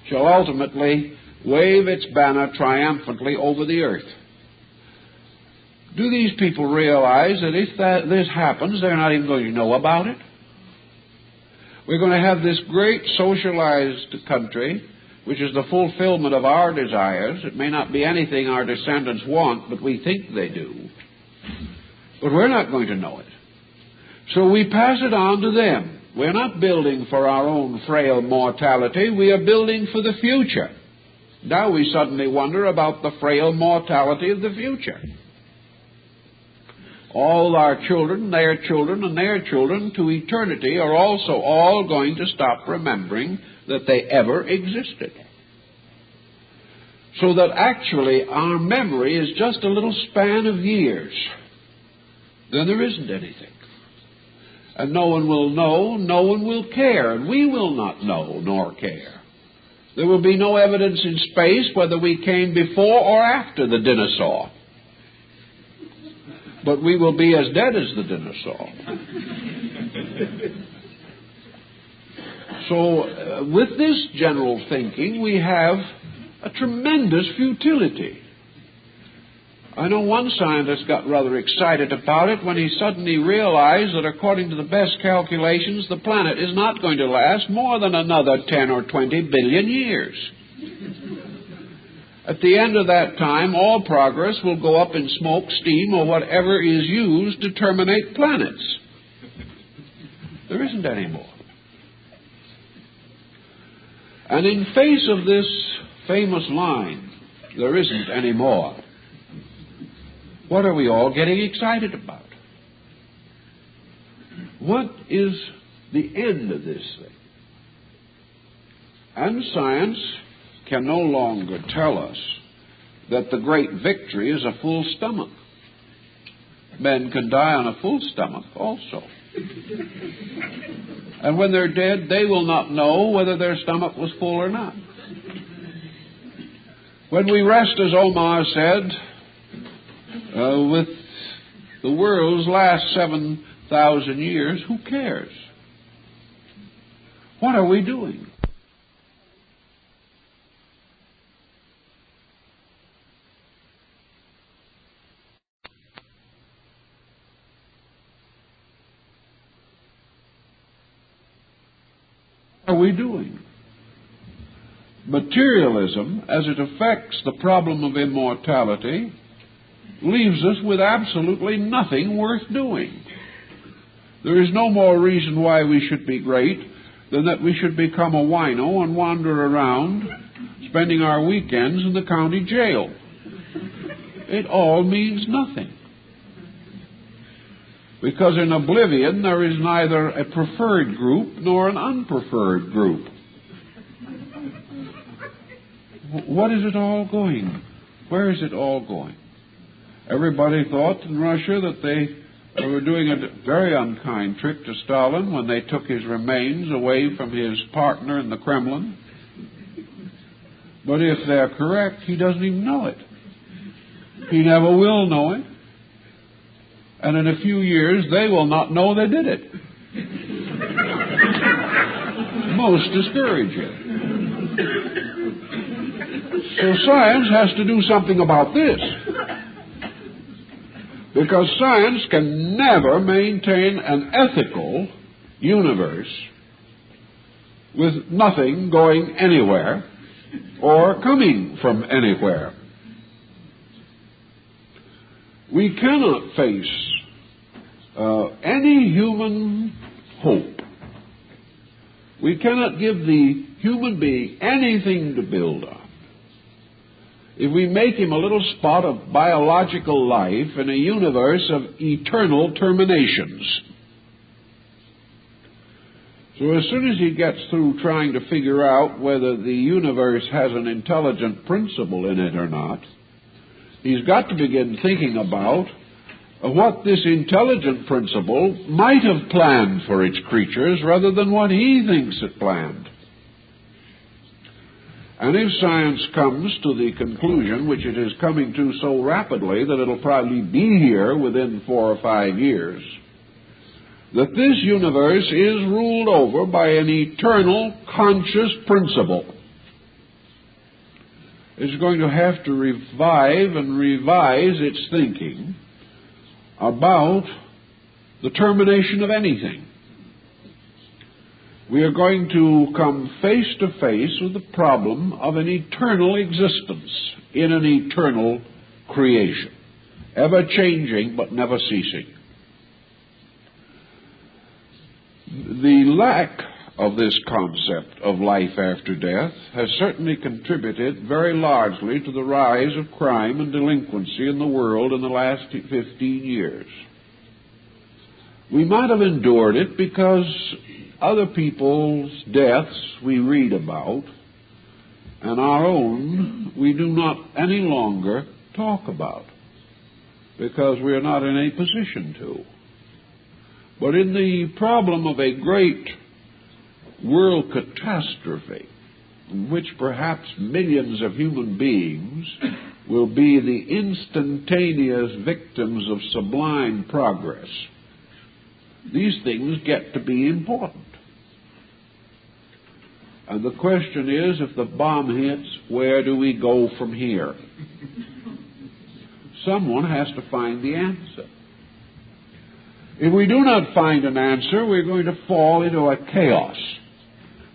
shall ultimately wave its banner triumphantly over the earth. Do these people realize that if this happens, they're not even going to know about it? We're going to have this great socialized country, which is the fulfillment of our desires. It may not be anything our descendants want, but we think they do. But we're not going to know it. So we pass it on to them. We're not building for our own frail mortality. We are building for the future. Now we suddenly wonder about the frail mortality of the future. All our children, their children, and their children to eternity are also all going to stop remembering that they ever existed. So that actually our memory is just a little span of years. Then there isn't anything. And no one will know, no one will care, and we will not know nor care. There will be no evidence in space whether we came before or after the dinosaur. But we will be as dead as the dinosaur. So, with this general thinking, we have a tremendous futility. I know one scientist got rather excited about it when he suddenly realized that according to the best calculations, the planet is not going to last more than another 10 or 20 billion years. At the end of that time, all progress will go up in smoke, steam, or whatever is used to terminate planets. There isn't any more. And in face of this famous line, there isn't any more. What are we all getting excited about? What is the end of this thing? And science can no longer tell us that the great victory is a full stomach. Men can die on a full stomach also. And when they're dead, they will not know whether their stomach was full or not. When we rest, as Omar said, with the world's last 7,000 years, who cares? What are we doing? What are we doing? Materialism, as it affects the problem of immortality, leaves us with absolutely nothing worth doing. There is no more reason why we should be great than that we should become a wino and wander around, spending our weekends in the county jail. It all means nothing. Because in oblivion there is neither a preferred group nor an unpreferred group. What is it all going? Where is it all going? Everybody thought in Russia that they were doing a very unkind trick to Stalin when they took his remains away from his partner in the Kremlin. But if they're correct, he doesn't even know it. He never will know it. And in a few years, they will not know they did it. Most discouraging. So science has to do something about this. Because science can never maintain an ethical universe with nothing going anywhere or coming from anywhere. We cannot face any human hope. We cannot give the human being anything to build on if we make him a little spot of biological life in a universe of eternal terminations. So as soon as he gets through trying to figure out whether the universe has an intelligent principle in it or not, he's got to begin thinking about what this intelligent principle might have planned for its creatures rather than what he thinks it planned. And if science comes to the conclusion, which it is coming to so rapidly that it'll probably be here within 4 or 5 years, that this universe is ruled over by an eternal conscious principle, it's going to have to revive and revise its thinking about the termination of anything. We are going to come face to face with the problem of an eternal existence in an eternal creation, ever changing but never ceasing. The lack of this concept of life after death has certainly contributed very largely to the rise of crime and delinquency in the world in the last 15 years. We might have endured it because other people's deaths we read about, and our own we do not any longer talk about, because we are not in a position to. But in the problem of a great world catastrophe, in which perhaps millions of human beings will be the instantaneous victims of sublime progress, these things get to be important. And the question is, if the bomb hits, where do we go from here? Someone has to find the answer. If we do not find an answer, we're going to fall into a chaos.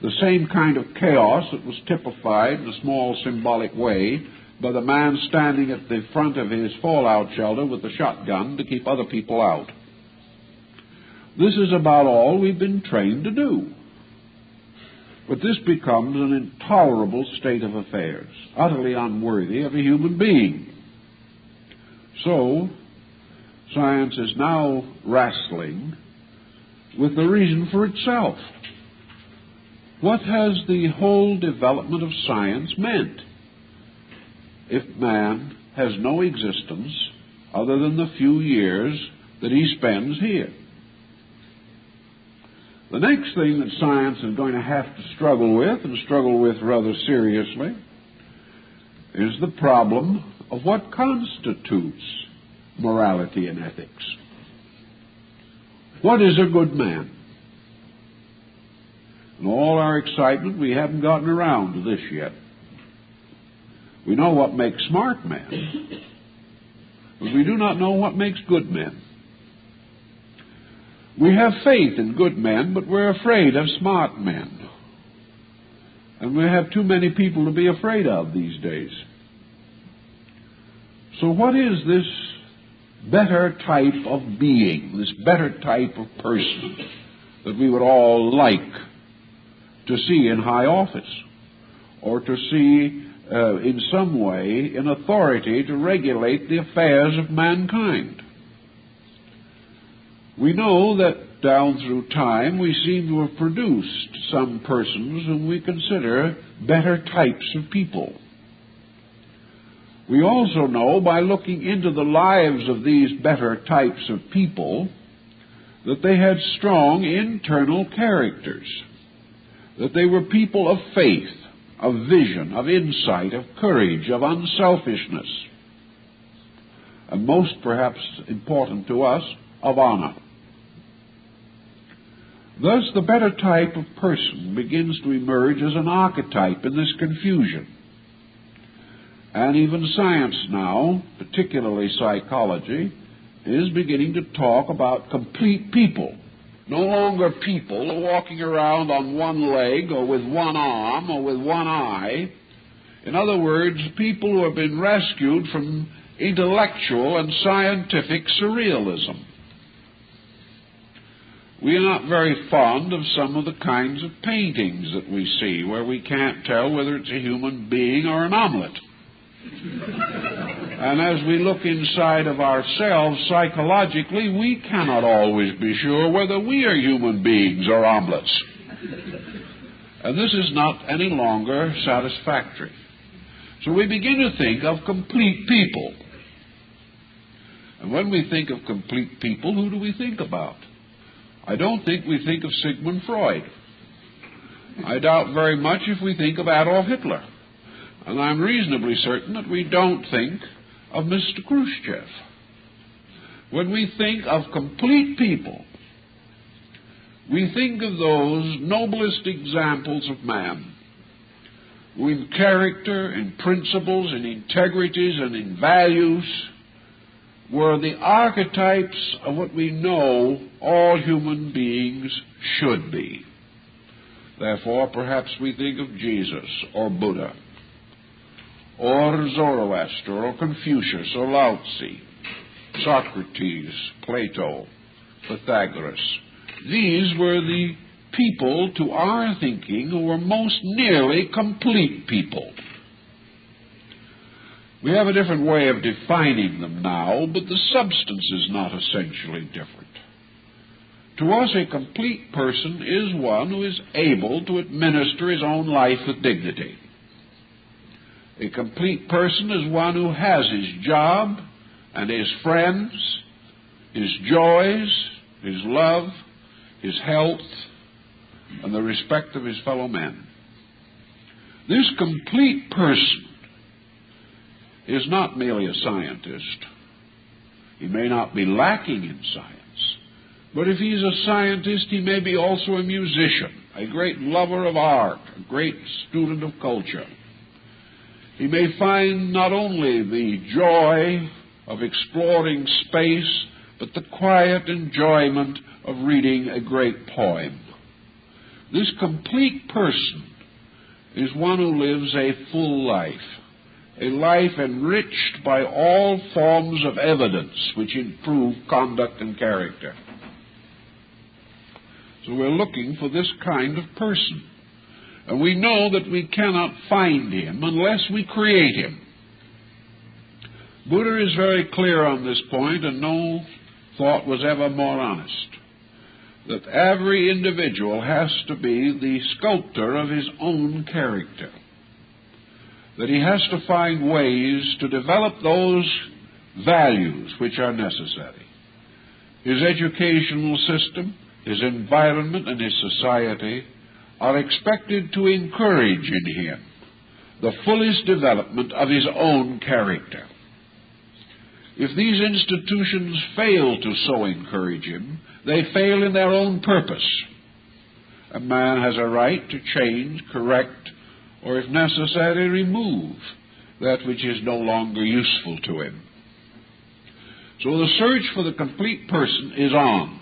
The same kind of chaos that was typified in a small symbolic way by the man standing at the front of his fallout shelter with the shotgun to keep other people out. This is about all we've been trained to do. But this becomes an intolerable state of affairs, utterly unworthy of a human being. So, science is now wrestling with the reason for itself. What has the whole development of science meant if man has no existence other than the few years that he spends here? The next thing that science is going to have to struggle with, and struggle with rather seriously, is the problem of what constitutes morality and ethics. What is a good man? In all our excitement, we haven't gotten around to this yet. We know what makes smart men, but we do not know what makes good men. We have faith in good men, but we're afraid of smart men. And we have too many people to be afraid of these days. So what is this better type of being, this better type of person that we would all like to see in high office, or to see in some way in authority to regulate the affairs of mankind? We know that down through time we seem to have produced some persons whom we consider better types of people. We also know by looking into the lives of these better types of people that they had strong internal characters, that they were people of faith, of vision, of insight, of courage, of unselfishness, and most perhaps important to us, of honor. Thus, the better type of person begins to emerge as an archetype in this confusion. And even science now, particularly psychology, is beginning to talk about complete people. No longer people walking around on one leg or with one arm or with one eye. In other words, people who have been rescued from intellectual and scientific surrealism. We are not very fond of some of the kinds of paintings that we see where we can't tell whether it's a human being or an omelet. And as we look inside of ourselves psychologically, we cannot always be sure whether we are human beings or omelets. And this is not any longer satisfactory. So we begin to think of complete people. And when we think of complete people, who do we think about? I don't think we think of Sigmund Freud. I doubt very much if we think of Adolf Hitler. And I'm reasonably certain that we don't think of Mr. Khrushchev. When we think of complete people, we think of those noblest examples of man, who in character, in principles, in integrities, and in values were the archetypes of what we know all human beings should be. Therefore, perhaps we think of Jesus or Buddha, or Zoroaster, or Confucius, or Lao Tzu, Socrates, Plato, Pythagoras. These were the people, to our thinking, who were most nearly complete people. We have a different way of defining them now, but the substance is not essentially different. To us, a complete person is one who is able to administer his own life with dignity. A complete person is one who has his job and his friends, his joys, his love, his health, and the respect of his fellow men. This complete person is not merely a scientist. He may not be lacking in science, but if he's a scientist, he may be also a musician, a great lover of art, a great student of culture. He may find not only the joy of exploring space, but the quiet enjoyment of reading a great poem. This complete person is one who lives a full life, a life enriched by all forms of evidence which improve conduct and character. So we're looking for this kind of person. And we know that we cannot find him unless we create him. Buddha is very clear on this point, and no thought was ever more honest, that every individual has to be the sculptor of his own character, that he has to find ways to develop those values which are necessary. His educational system, his environment, and his society are expected to encourage in him the fullest development of his own character. If these institutions fail to so encourage him, they fail in their own purpose. A man has a right to change, correct, or if necessary, remove that which is no longer useful to him. So the search for the complete person is on.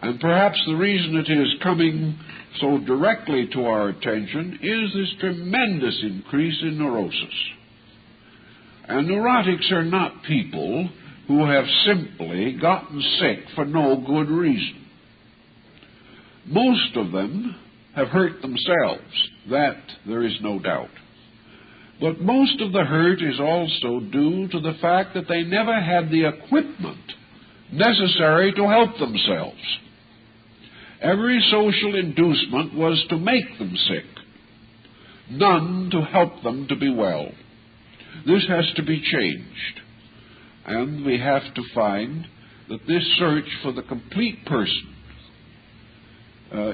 And perhaps the reason it is coming so directly to our attention is this tremendous increase in neurosis. And neurotics are not people who have simply gotten sick for no good reason. Most of them have hurt themselves. That there is no doubt. But most of the hurt is also due to the fact that they never had the equipment necessary to help themselves. Every social inducement was to make them sick, none to help them to be well. This has to be changed, and we have to find that this search for the complete person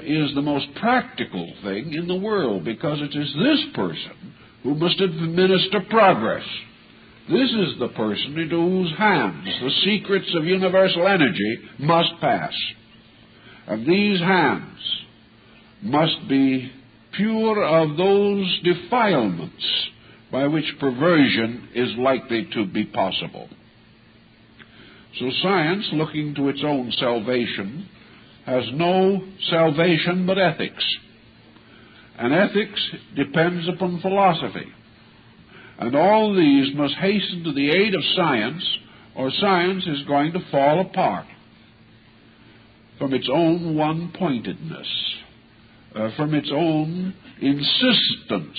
is the most practical thing in the world, because it is this person who must administer progress. This is the person into whose hands the secrets of universal energy must pass. And these hands must be pure of those defilements by which perversion is likely to be possible. So science, looking to its own salvation, has no salvation but ethics. And ethics depends upon philosophy. And all these must hasten to the aid of science, or science is going to fall apart from its own one-pointedness, from its own insistence,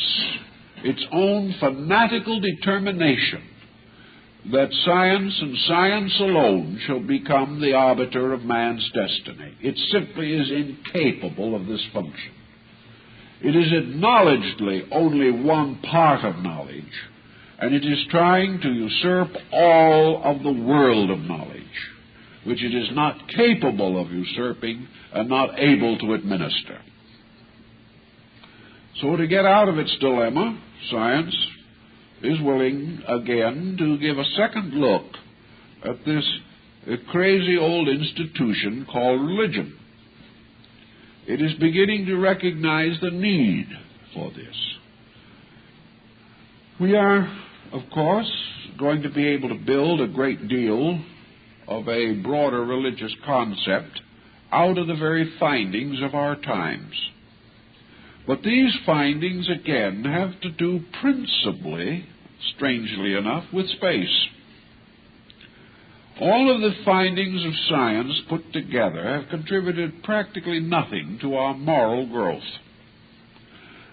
its own fanatical determination that science and science alone shall become the arbiter of man's destiny. It simply is incapable of this function. It is acknowledgedly only one part of knowledge, and it is trying to usurp all of the world of knowledge, which it is not capable of usurping and not able to administer. So to get out of its dilemma, science is willing again to give a second look at this crazy old institution called religion. It is beginning to recognize the need for this. We are, of course, going to be able to build a great deal of a broader religious concept out of the very findings of our times. But these findings, again, have to do principally, strangely enough, with space. All of the findings of science put together have contributed practically nothing to our moral growth.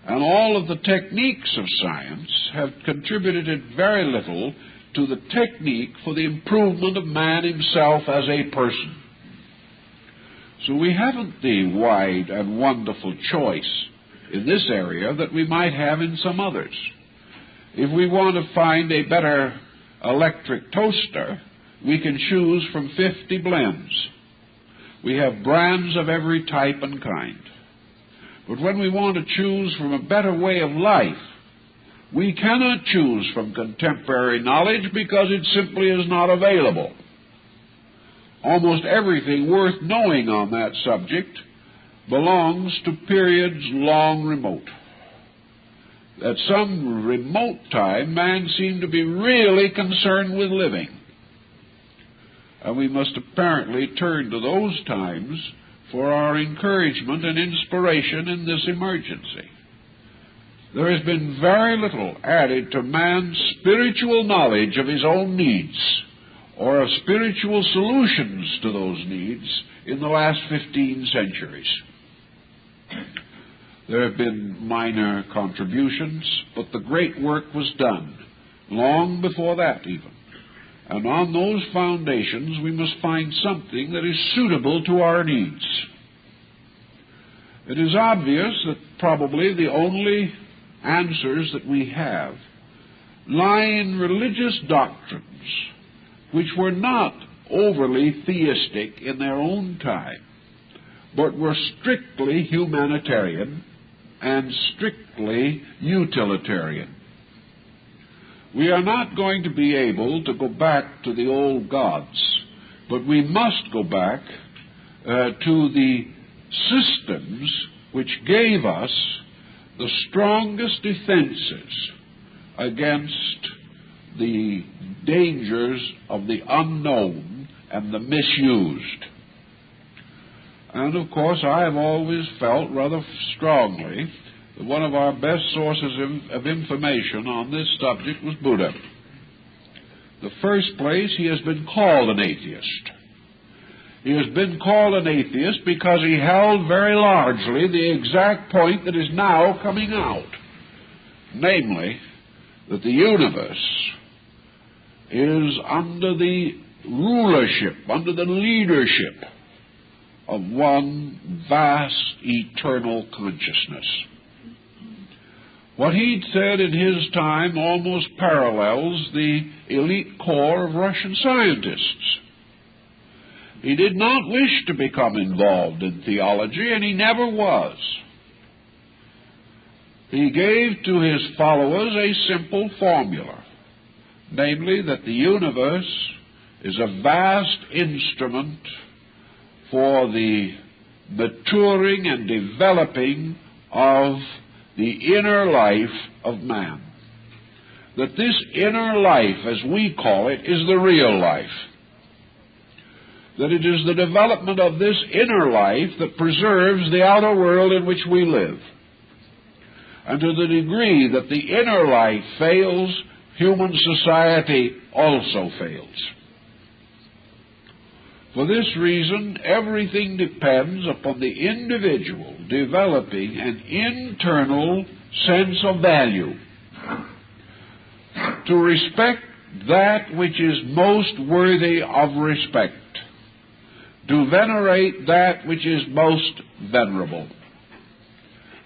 And all of the techniques of science have contributed very little to the technique for the improvement of man himself as a person. So we haven't the wide and wonderful choice in this area that we might have in some others. If we want to find a better electric toaster, we can choose from 50 blends. We have brands of every type and kind. But when we want to choose from a better way of life, we cannot choose from contemporary knowledge because it simply is not available. Almost everything worth knowing on that subject belongs to periods long remote. At some remote time, man seemed to be really concerned with living. And we must apparently turn to those times for our encouragement and inspiration in this emergency. There has been very little added to man's spiritual knowledge of his own needs or of spiritual solutions to those needs in the last 15 centuries. There have been minor contributions, but the great work was done long before that even. And on those foundations we must find something that is suitable to our needs. It is obvious that probably the only answers that we have lie in religious doctrines which were not overly theistic in their own time, but were strictly humanitarian and strictly utilitarian. We are not going to be able to go back to the old gods, but we must go back to the systems which gave us the strongest defenses against the dangers of the unknown and the misused. And of course, I have always felt rather strongly that one of our best sources of information on this subject was Buddha. In the first place, he has been called an atheist. He has been called an atheist because he held very largely the exact point that is now coming out, namely, that the universe is under the rulership, under the leadership of one vast eternal consciousness. What he'd said in his time almost parallels the elite corps of Russian scientists. He did not wish to become involved in theology, and he never was. He gave to his followers a simple formula, namely that the universe is a vast instrument for the maturing and developing of the inner life of man. That this inner life, as we call it, is the real life. That it is the development of this inner life that preserves the outer world in which we live. And to the degree that the inner life fails, human society also fails. For this reason, everything depends upon the individual developing an internal sense of value, to respect that which is most worthy of respect, to venerate that which is most venerable,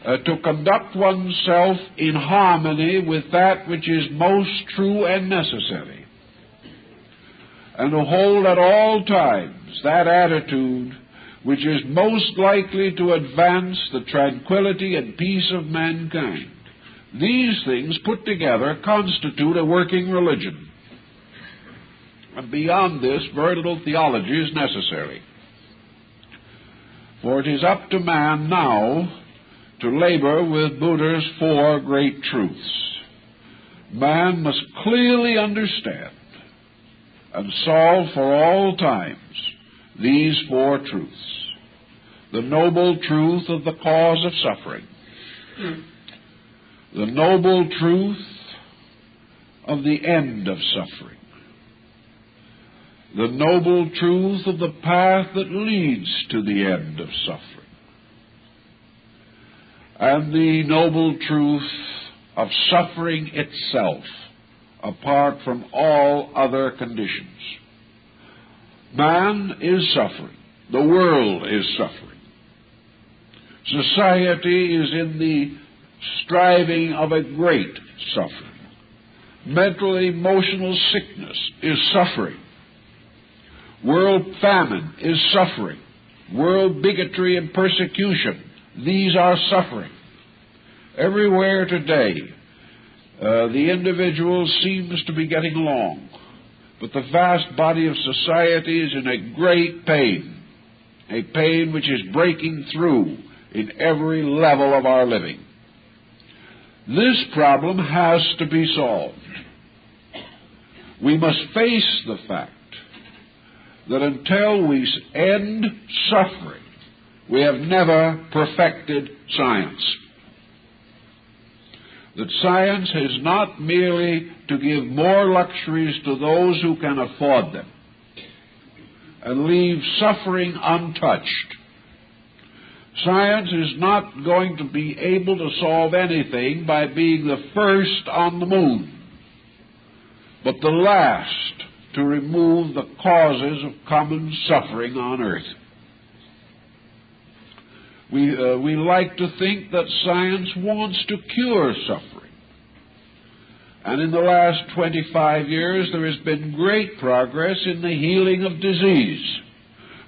to conduct oneself in harmony with that which is most true and necessary, and to hold at all times that attitude which is most likely to advance the tranquility and peace of mankind. These things put together constitute a working religion. And beyond this, very little theology is necessary. For it is up to man now to labor with Buddha's four great truths. Man must clearly understand and solve for all times these four truths. The noble truth of the cause of suffering. The noble truth of the end of suffering. The noble truth of the path that leads to the end of suffering. And the noble truth of suffering itself, apart from all other conditions. Man is suffering. The world is suffering. Society is in the striving of a great suffering. Mental and emotional sickness is suffering. World famine is suffering. World bigotry and persecution, these are suffering. Everywhere today, the individual seems to be getting along, but the vast body of society is in a great pain, a pain which is breaking through in every level of our living. This problem has to be solved. We must face the fact that until we end suffering, we have never perfected science. That science is not merely to give more luxuries to those who can afford them and leave suffering untouched. Science is not going to be able to solve anything by being the first on the moon, but the last to remove the causes of common suffering on earth. We like to think that science wants to cure suffering. And in the last 25 years, there has been great progress in the healing of disease.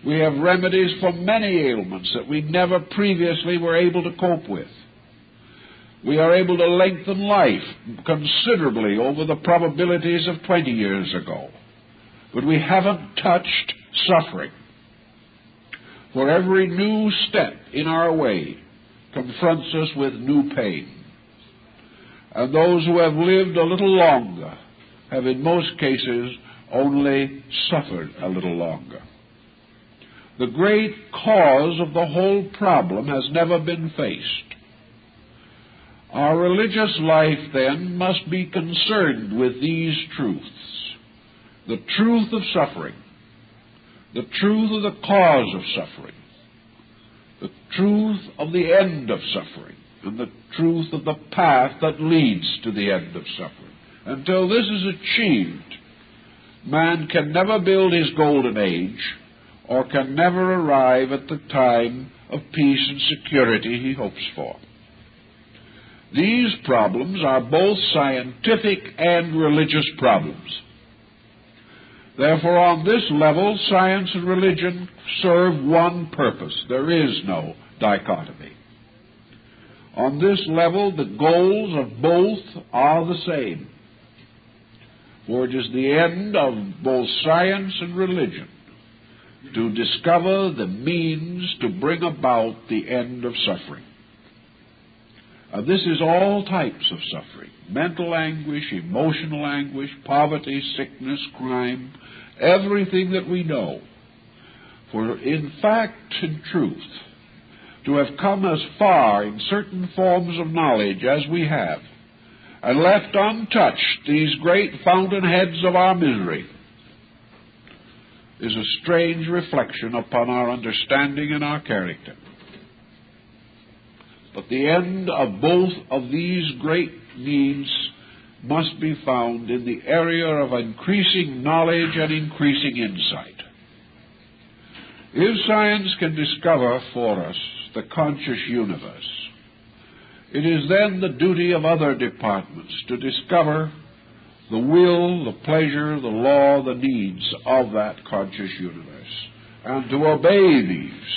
We have remedies for many ailments that we never previously were able to cope with. We are able to lengthen life considerably over the probabilities of 20 years ago. But we haven't touched suffering. For every new step in our way confronts us with new pain. And those who have lived a little longer have in most cases only suffered a little longer. The great cause of the whole problem has never been faced. Our religious life, then, must be concerned with these truths. The truth of suffering, the truth of the cause of suffering, the truth of the end of suffering, and the truth of the path that leads to the end of suffering. Until this is achieved, man can never build his golden age, or can never arrive at the time of peace and security he hopes for. These problems are both scientific and religious problems. Therefore, on this level, science and religion serve one purpose. There is no dichotomy. On this level, the goals of both are the same. For it is the end of both science and religion to discover the means to bring about the end of suffering. This is all types of suffering: mental anguish, emotional anguish, poverty, sickness, crime, everything that we know. For in fact and truth, to have come as far in certain forms of knowledge as we have, and left untouched these great fountainheads of our misery, is a strange reflection upon our understanding and our character. But the end of both of these great needs must be found in the area of increasing knowledge and increasing insight. If science can discover for us the conscious universe, it is then the duty of other departments to discover the will, the pleasure, the law, the needs of that conscious universe, and to obey these,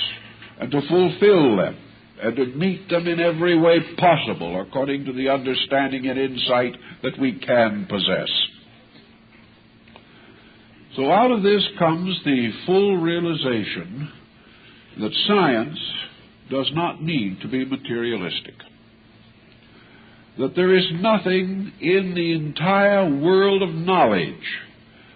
and to fulfill them, and to meet them in every way possible according to the understanding and insight that we can possess. So out of this comes the full realization that science does not need to be materialistic. That there is nothing in the entire world of knowledge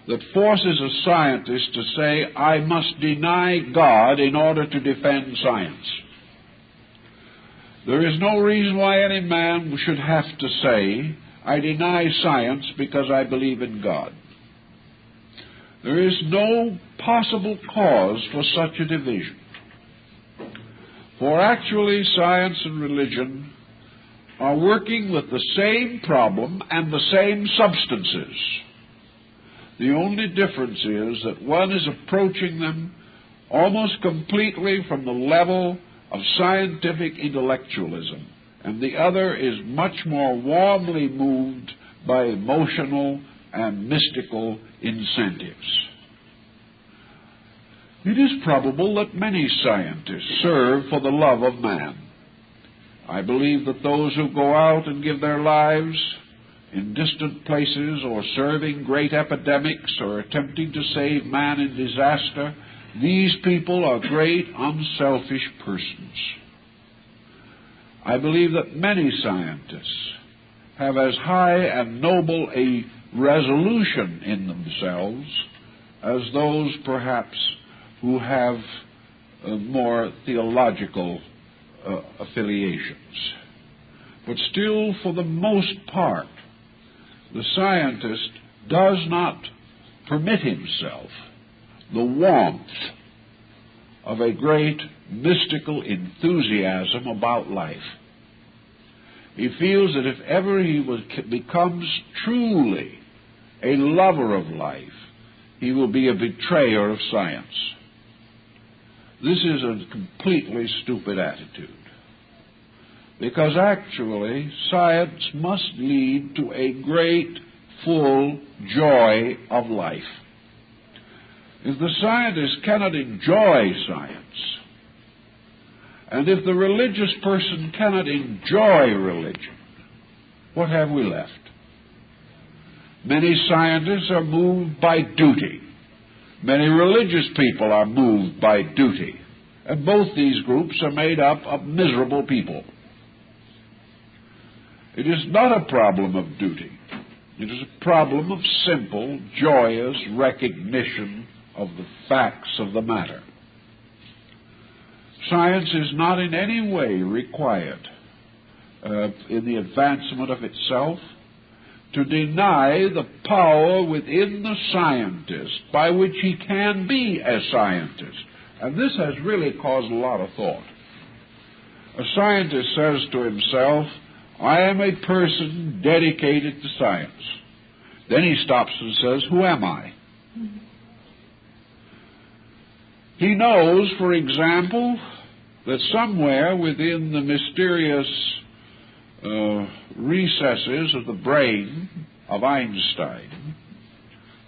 that forces a scientist to say, I must deny God in order to defend science. There is no reason why any man should have to say, I deny science because I believe in God. There is no possible cause for such a division. For actually, science and religion are working with the same problem and the same substances. The only difference is that one is approaching them almost completely from the level of scientific intellectualism, and the other is much more warmly moved by emotional and mystical incentives. It is probable that many scientists serve for the love of man. I believe that those who go out and give their lives in distant places, or serving great epidemics, or attempting to save man in disaster, these people are great unselfish persons. I believe that many scientists have as high and noble a resolution in themselves as those, perhaps, who have more theological affiliations. But still, for the most part, the scientist does not permit himself the warmth of a great mystical enthusiasm about life. He feels that if ever he becomes truly a lover of life, he will be a betrayer of science. This is a completely stupid attitude, because actually science must lead to a great, full joy of life. If the scientist cannot enjoy science, and if the religious person cannot enjoy religion, what have we left? Many scientists are moved by duty. Many religious people are moved by duty. And both these groups are made up of miserable people. It is not a problem of duty. It is a problem of simple, joyous recognition of the facts of the matter. Science is not in any way required in the advancement of itself to deny the power within the scientist by which he can be a scientist. And this has really caused a lot of thought. A scientist says to himself, I am a person dedicated to science. Then he stops and says, who am I? He knows, for example, that somewhere within the mysterious recesses of the brain of Einstein,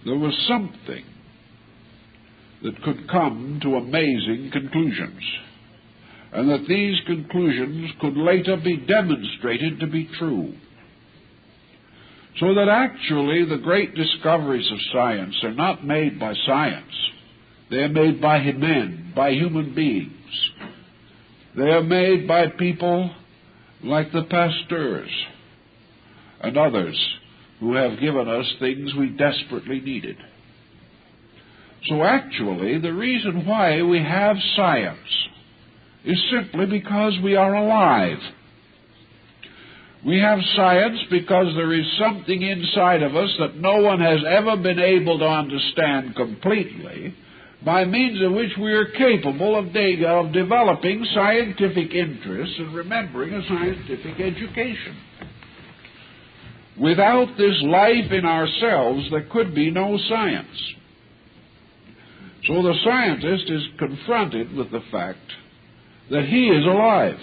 there was something that could come to amazing conclusions, and that these conclusions could later be demonstrated to be true. So that actually the great discoveries of science are not made by science. They are made by men, by human beings. They are made by people like the Pasteurs and others who have given us things we desperately needed. So actually, the reason why we have science is simply because we are alive. We have science because there is something inside of us that no one has ever been able to understand completely, by means of which we are capable of developing scientific interests and remembering a scientific education. Without this life in ourselves, there could be no science. So the scientist is confronted with the fact that he is alive.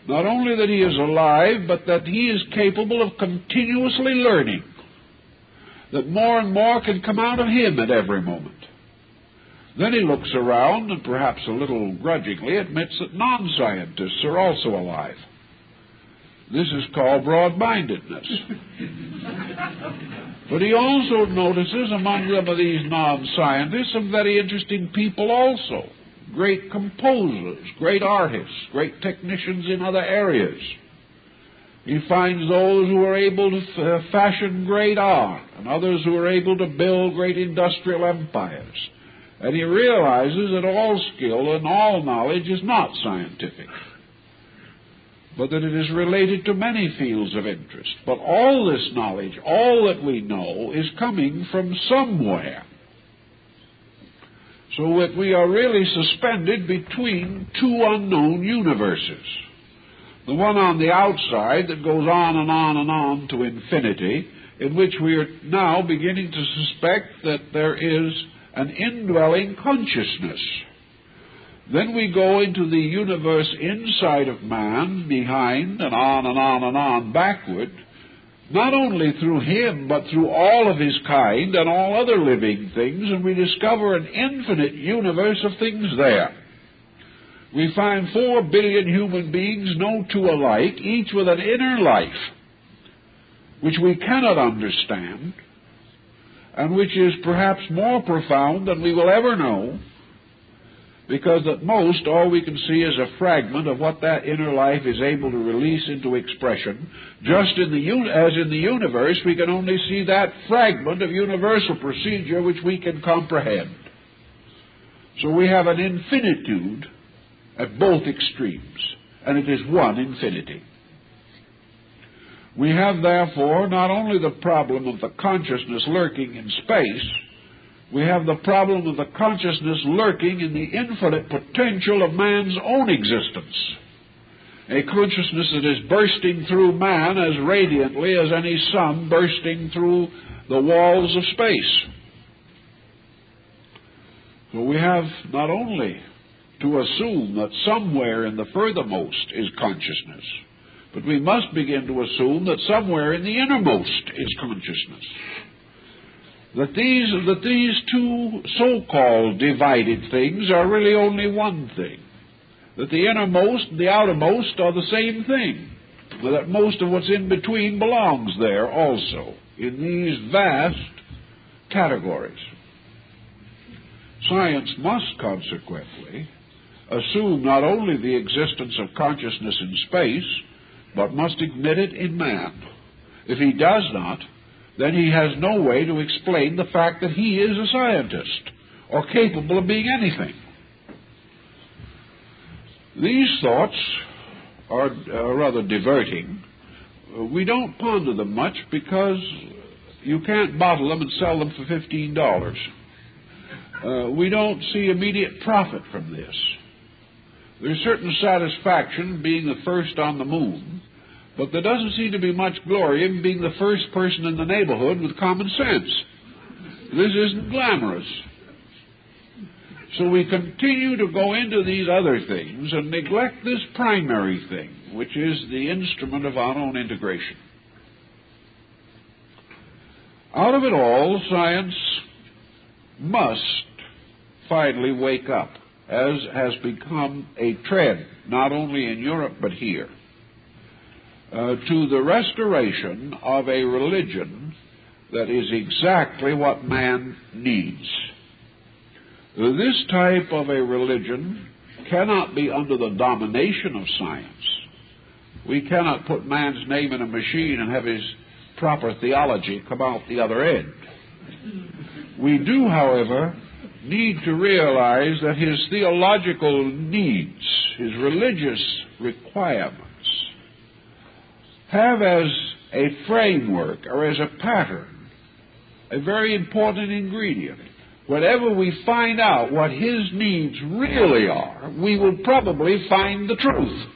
Not only that he is alive, but that he is capable of continuously learning, that more and more can come out of him at every moment. Then he looks around and perhaps a little grudgingly admits that non-scientists are also alive. This is called broad-mindedness. But he also notices among some of these non-scientists some very interesting people also. Great composers, great artists, great technicians in other areas. He finds those who are able to fashion great art, and others who are able to build great industrial empires. And he realizes that all skill and all knowledge is not scientific, but that it is related to many fields of interest. But all this knowledge, all that we know, is coming from somewhere. So that we are really suspended between two unknown universes. The one on the outside that goes on and on and on to infinity, in which we are now beginning to suspect that there is an indwelling consciousness. Then we go into the universe inside of man, behind, and on and on and on backward, not only through him, but through all of his kind and all other living things, and we discover an infinite universe of things there. We find 4 billion human beings, no two alike, each with an inner life, which we cannot understand, and which is perhaps more profound than we will ever know, because at most all we can see is a fragment of what that inner life is able to release into expression. Just as in the universe, we can only see that fragment of universal procedure which we can comprehend. So we have an infinitude at both extremes, and it is one infinity. We have, therefore, not only the problem of the consciousness lurking in space, We have the problem of the consciousness lurking in the infinite potential of man's own existence. A consciousness that is bursting through man as radiantly as any sun bursting through the walls of space. So we have not only to assume that somewhere in the furthermost is consciousness, but we must begin to assume that somewhere in the innermost is consciousness. That these two so-called divided things are really only one thing. That the innermost and the outermost are the same thing. That most of what's in between belongs there also, in these vast categories. Science must consequently assume not only the existence of consciousness in space, but must admit it in man. If he does not, then he has no way to explain the fact that he is a scientist or capable of being anything. These thoughts are rather diverting. We don't ponder them much because you can't bottle them and sell them for $15. We don't see immediate profit from this. There's certain satisfaction in being the first on the moon, but there doesn't seem to be much glory in being the first person in the neighborhood with common sense. This isn't glamorous. So we continue to go into these other things and neglect this primary thing, which is the instrument of our own integration. Out of it all, science must finally wake up, as has become a trend, not only in Europe but here, to the restoration of a religion that is exactly what man needs. This type of a religion cannot be under the domination of science. We cannot put man's name in a machine and have his proper theology come out the other end. We do, however, need to realize that his theological needs, his religious requirements, have as a framework or as a pattern a very important ingredient. Whenever we find out what his needs really are, we will probably find the truth.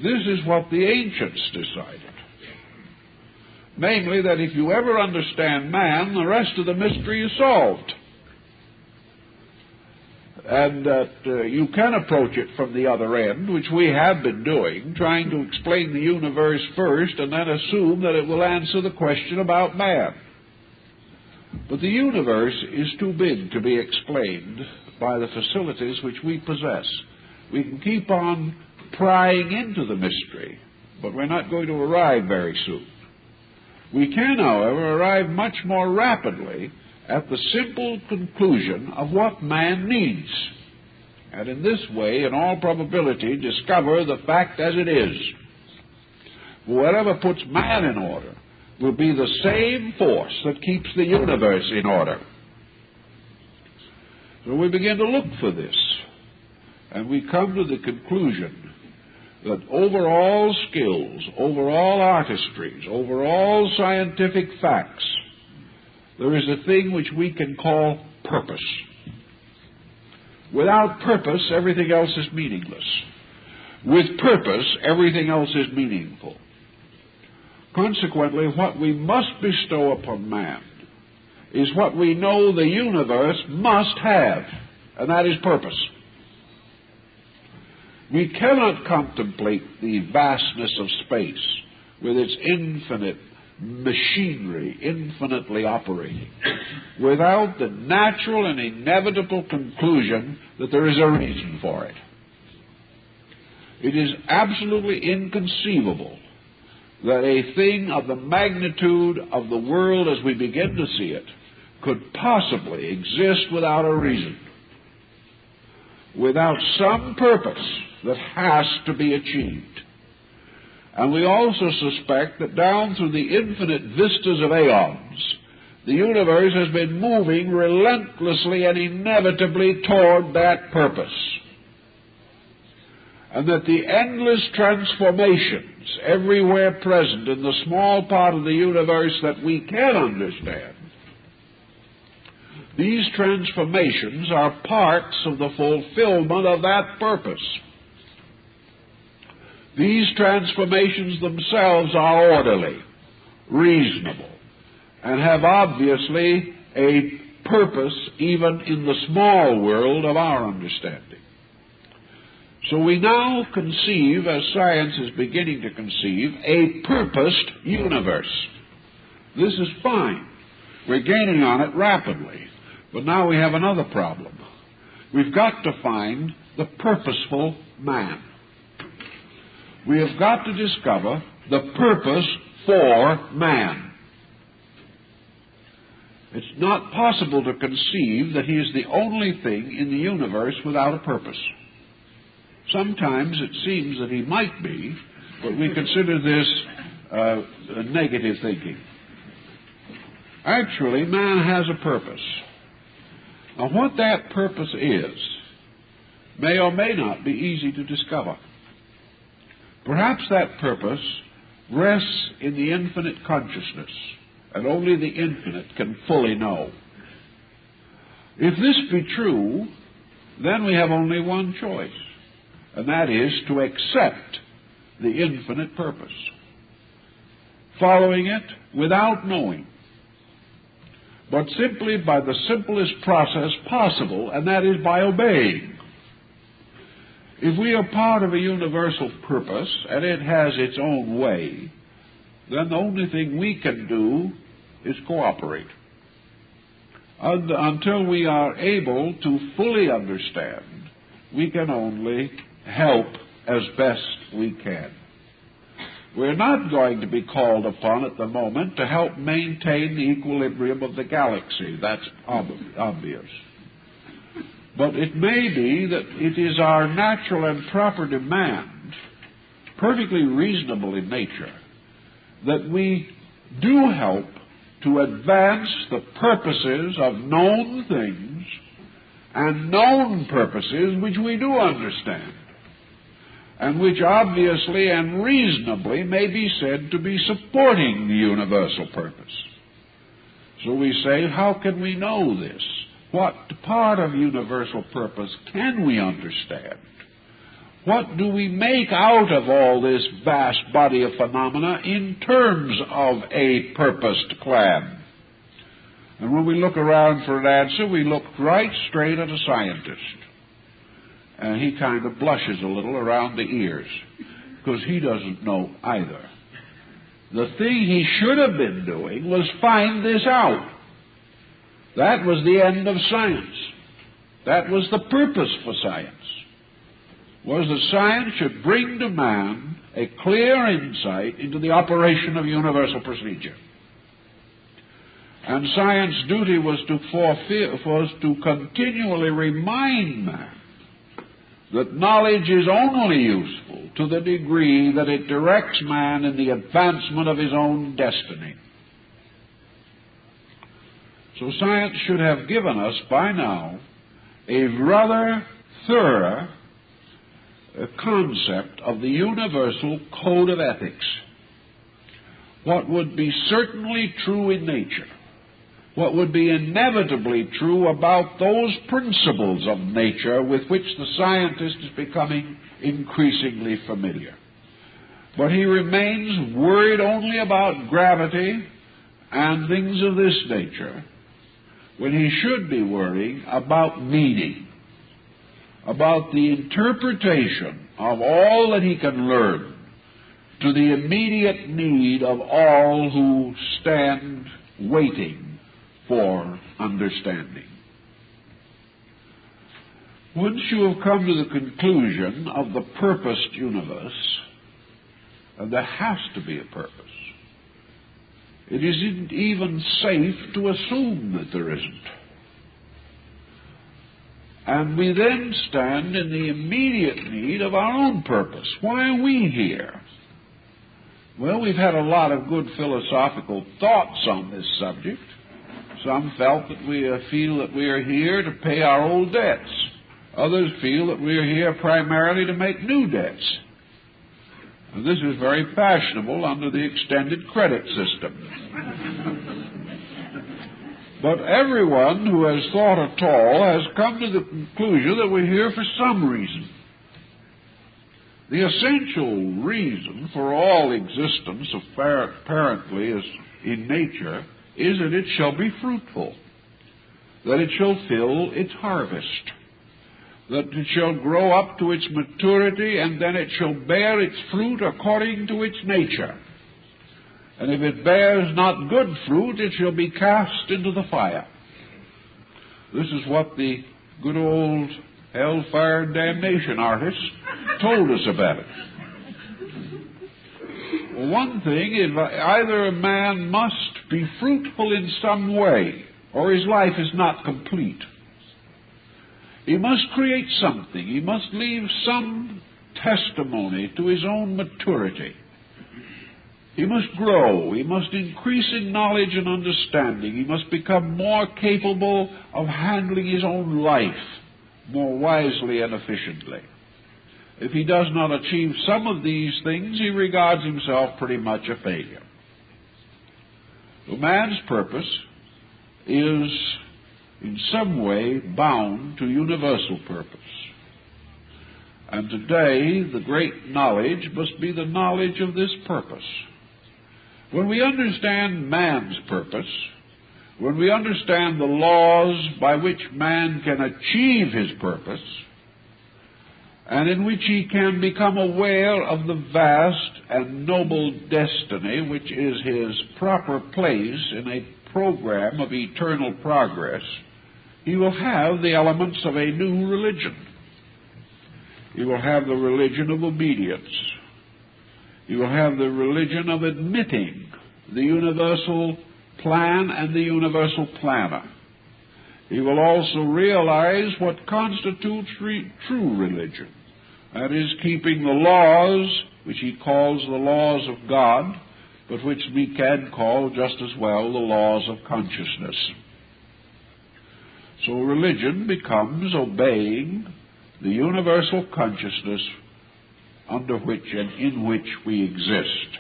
This is what the ancients decided. Namely, that if you ever understand man, the rest of the mystery is solved. And that you can approach it from the other end, which we have been doing, trying to explain the universe first and then assume that it will answer the question about man. But the universe is too big to be explained by the facilities which we possess. We can keep on prying into the mystery, but we're not going to arrive very soon. We can, however, arrive much more rapidly at the simple conclusion of what man needs, and in this way, in all probability, discover the fact as it is. Whatever puts man in order will be the same force that keeps the universe in order. So we begin to look for this, and we come to the conclusion that over all skills, over all artistries, over all scientific facts, there is a thing which we can call purpose. Without purpose, everything else is meaningless. With purpose, everything else is meaningful. Consequently, what we must bestow upon man is what we know the universe must have, and that is purpose. We cannot contemplate the vastness of space with its infinite machinery, infinitely operating, without the natural and inevitable conclusion that there is a reason for it. It is absolutely inconceivable that a thing of the magnitude of the world as we begin to see it could possibly exist without a reason, without some purpose that has to be achieved. And we also suspect that down through the infinite vistas of aeons, the universe has been moving relentlessly and inevitably toward that purpose. And that the endless transformations everywhere present in the small part of the universe that we can understand These transformations are parts of the fulfillment of that purpose. These transformations themselves are orderly, reasonable, and have obviously a purpose even in the small world of our understanding. So we now conceive, as science is beginning to conceive, a purposed universe. This is fine. We're gaining on it rapidly. But now we have another problem. We've got to find the purposeful man. We have got to discover the purpose for man. It's not possible to conceive that he is the only thing in the universe without a purpose. Sometimes it seems that he might be, but we consider this negative thinking. Actually, man has a purpose. Now, what that purpose is may or may not be easy to discover. Perhaps that purpose rests in the infinite consciousness, and only the infinite can fully know. If this be true, then we have only one choice, and that is to accept the infinite purpose, following it without knowing, but simply by the simplest process possible, and that is by obeying. If we are part of a universal purpose, and it has its own way, then the only thing we can do is cooperate. Until we are able to fully understand, we can only help as best we can. We're not going to be called upon at the moment to help maintain the equilibrium of the galaxy. That's obvious. But it may be that it is our natural and proper demand, perfectly reasonable in nature, that we do help to advance the purposes of known things and known purposes which we do understand, and which obviously and reasonably may be said to be supporting the universal purpose. So we say, how can we know this? What part of universal purpose can we understand? What do we make out of all this vast body of phenomena in terms of a purposed plan? And when we look around for an answer, we look right straight at a scientist. And he kind of blushes a little around the ears, because he doesn't know either. The thing he should have been doing was find this out. That was the end of science. That was the purpose for science, was that science should bring to man a clear insight into the operation of universal procedure. And science's duty was to continually remind man that knowledge is only useful to the degree that it directs man in the advancement of his own destiny. So science should have given us by now a rather thorough concept of the universal code of ethics. What would be certainly true in nature, what would be inevitably true about those principles of nature with which the scientist is becoming increasingly familiar. But he remains worried only about gravity and things of this nature, when he should be worrying about meaning, about the interpretation of all that he can learn to the immediate need of all who stand waiting for understanding. Once you have come to the conclusion of the purposed universe, and there has to be a purpose, it isn't even safe to assume that there isn't. And we then stand in the immediate need of our own purpose. Why are we here? Well, we've had a lot of good philosophical thoughts on this subject. Some felt that we feel that we are here to pay our old debts. Others feel that we are here primarily to make new debts. And this is very fashionable under the extended credit system. But everyone who has thought at all has come to the conclusion that we're here for some reason. The essential reason for all existence, apparently, is in nature, is that it shall be fruitful, that it shall fill its harvest, that it shall grow up to its maturity, and then it shall bear its fruit according to its nature. And if it bears not good fruit, it shall be cast into the fire. This is what the good old hellfire damnation artists told us about it. Well, one thing is either a man must be fruitful in some way, or his life is not complete. He must create something. He must leave some testimony to his own maturity. He must grow. He must increase in knowledge and understanding. He must become more capable of handling his own life more wisely and efficiently. If he does not achieve some of these things, he regards himself pretty much a failure. So man's purpose is in some way bound to universal purpose. And today, the great knowledge must be the knowledge of this purpose. When we understand man's purpose, when we understand the laws by which man can achieve his purpose, and in which he can become aware of the vast and noble destiny which is his proper place in a program of eternal progress, he will have the elements of a new religion. He will have the religion of obedience. He will have the religion of admitting the universal plan and the universal planner. He will also realize what constitutes true religion. That is, keeping the laws, which he calls the laws of God, but which we can call just as well the laws of consciousness. So religion becomes obeying the universal consciousness under which and in which we exist.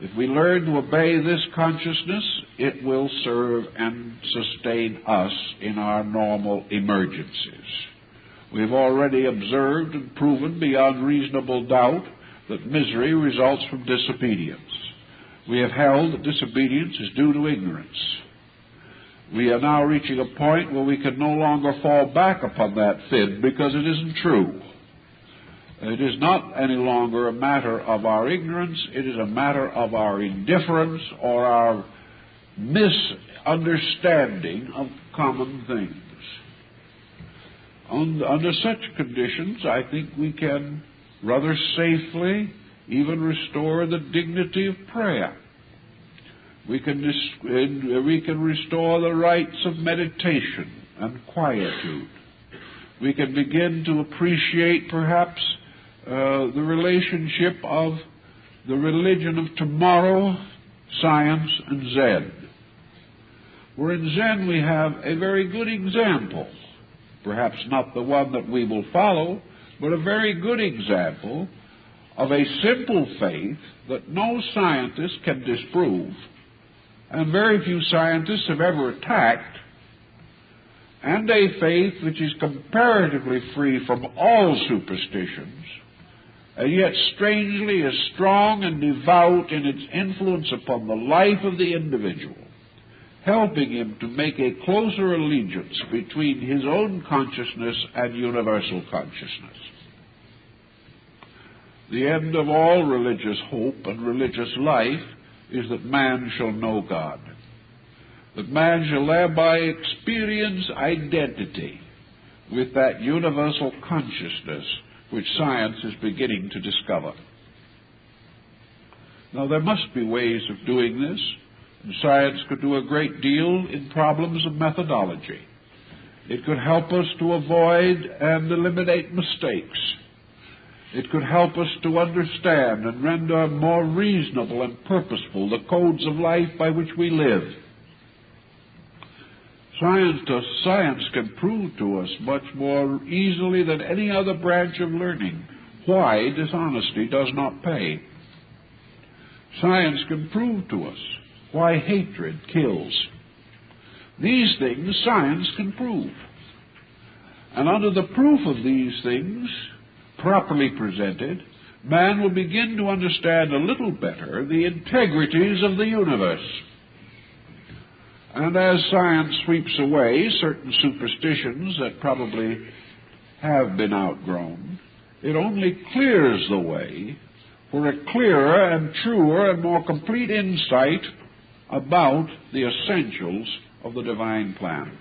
If we learn to obey this consciousness, it will serve and sustain us in our normal emergencies. We have already observed and proven beyond reasonable doubt that misery results from disobedience. We have held that disobedience is due to ignorance. We are now reaching a point where we can no longer fall back upon that fib because it isn't true. It is not any longer a matter of our ignorance. It is a matter of our indifference or our misunderstanding of common things. Under such conditions, I think we can rather safely even restore the dignity of prayer. We can restore the rights of meditation and quietude. We can begin to appreciate perhaps the relationship of the religion of tomorrow, science, and Zen. Where in Zen we have a very good example, perhaps not the one that we will follow, but a very good example of a simple faith that no scientist can disprove, and very few scientists have ever attacked, and a faith which is comparatively free from all superstitions, and yet strangely is strong and devout in its influence upon the life of the individual, helping him to make a closer allegiance between his own consciousness and universal consciousness. The end of all religious hope and religious life is that man shall know God, that man shall thereby experience identity with that universal consciousness which science is beginning to discover. Now, there must be ways of doing this, and science could do a great deal in problems of methodology. It could help us to avoid and eliminate mistakes. It could help us to understand and render more reasonable and purposeful the codes of life by which we live. Science can prove to us much more easily than any other branch of learning why dishonesty does not pay. Science can prove to us why hatred kills. These things science can prove. And under the proof of these things, properly presented, man will begin to understand a little better the integrities of the universe. And as science sweeps away certain superstitions that probably have been outgrown, it only clears the way for a clearer and truer and more complete insight about the essentials of the divine plan.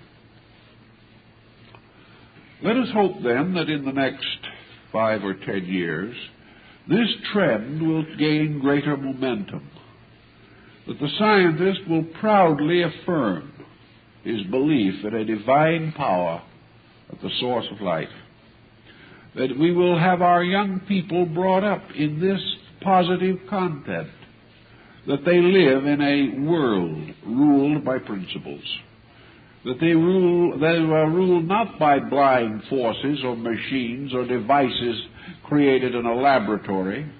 Let us hope then that in the next 5 or 10 years, this trend will gain greater momentum, that the scientist will proudly affirm his belief in a divine power at the source of life, that we will have our young people brought up in this positive content, that they live in a world ruled by principles, that they are ruled not by blind forces or machines or devices created in a laboratory,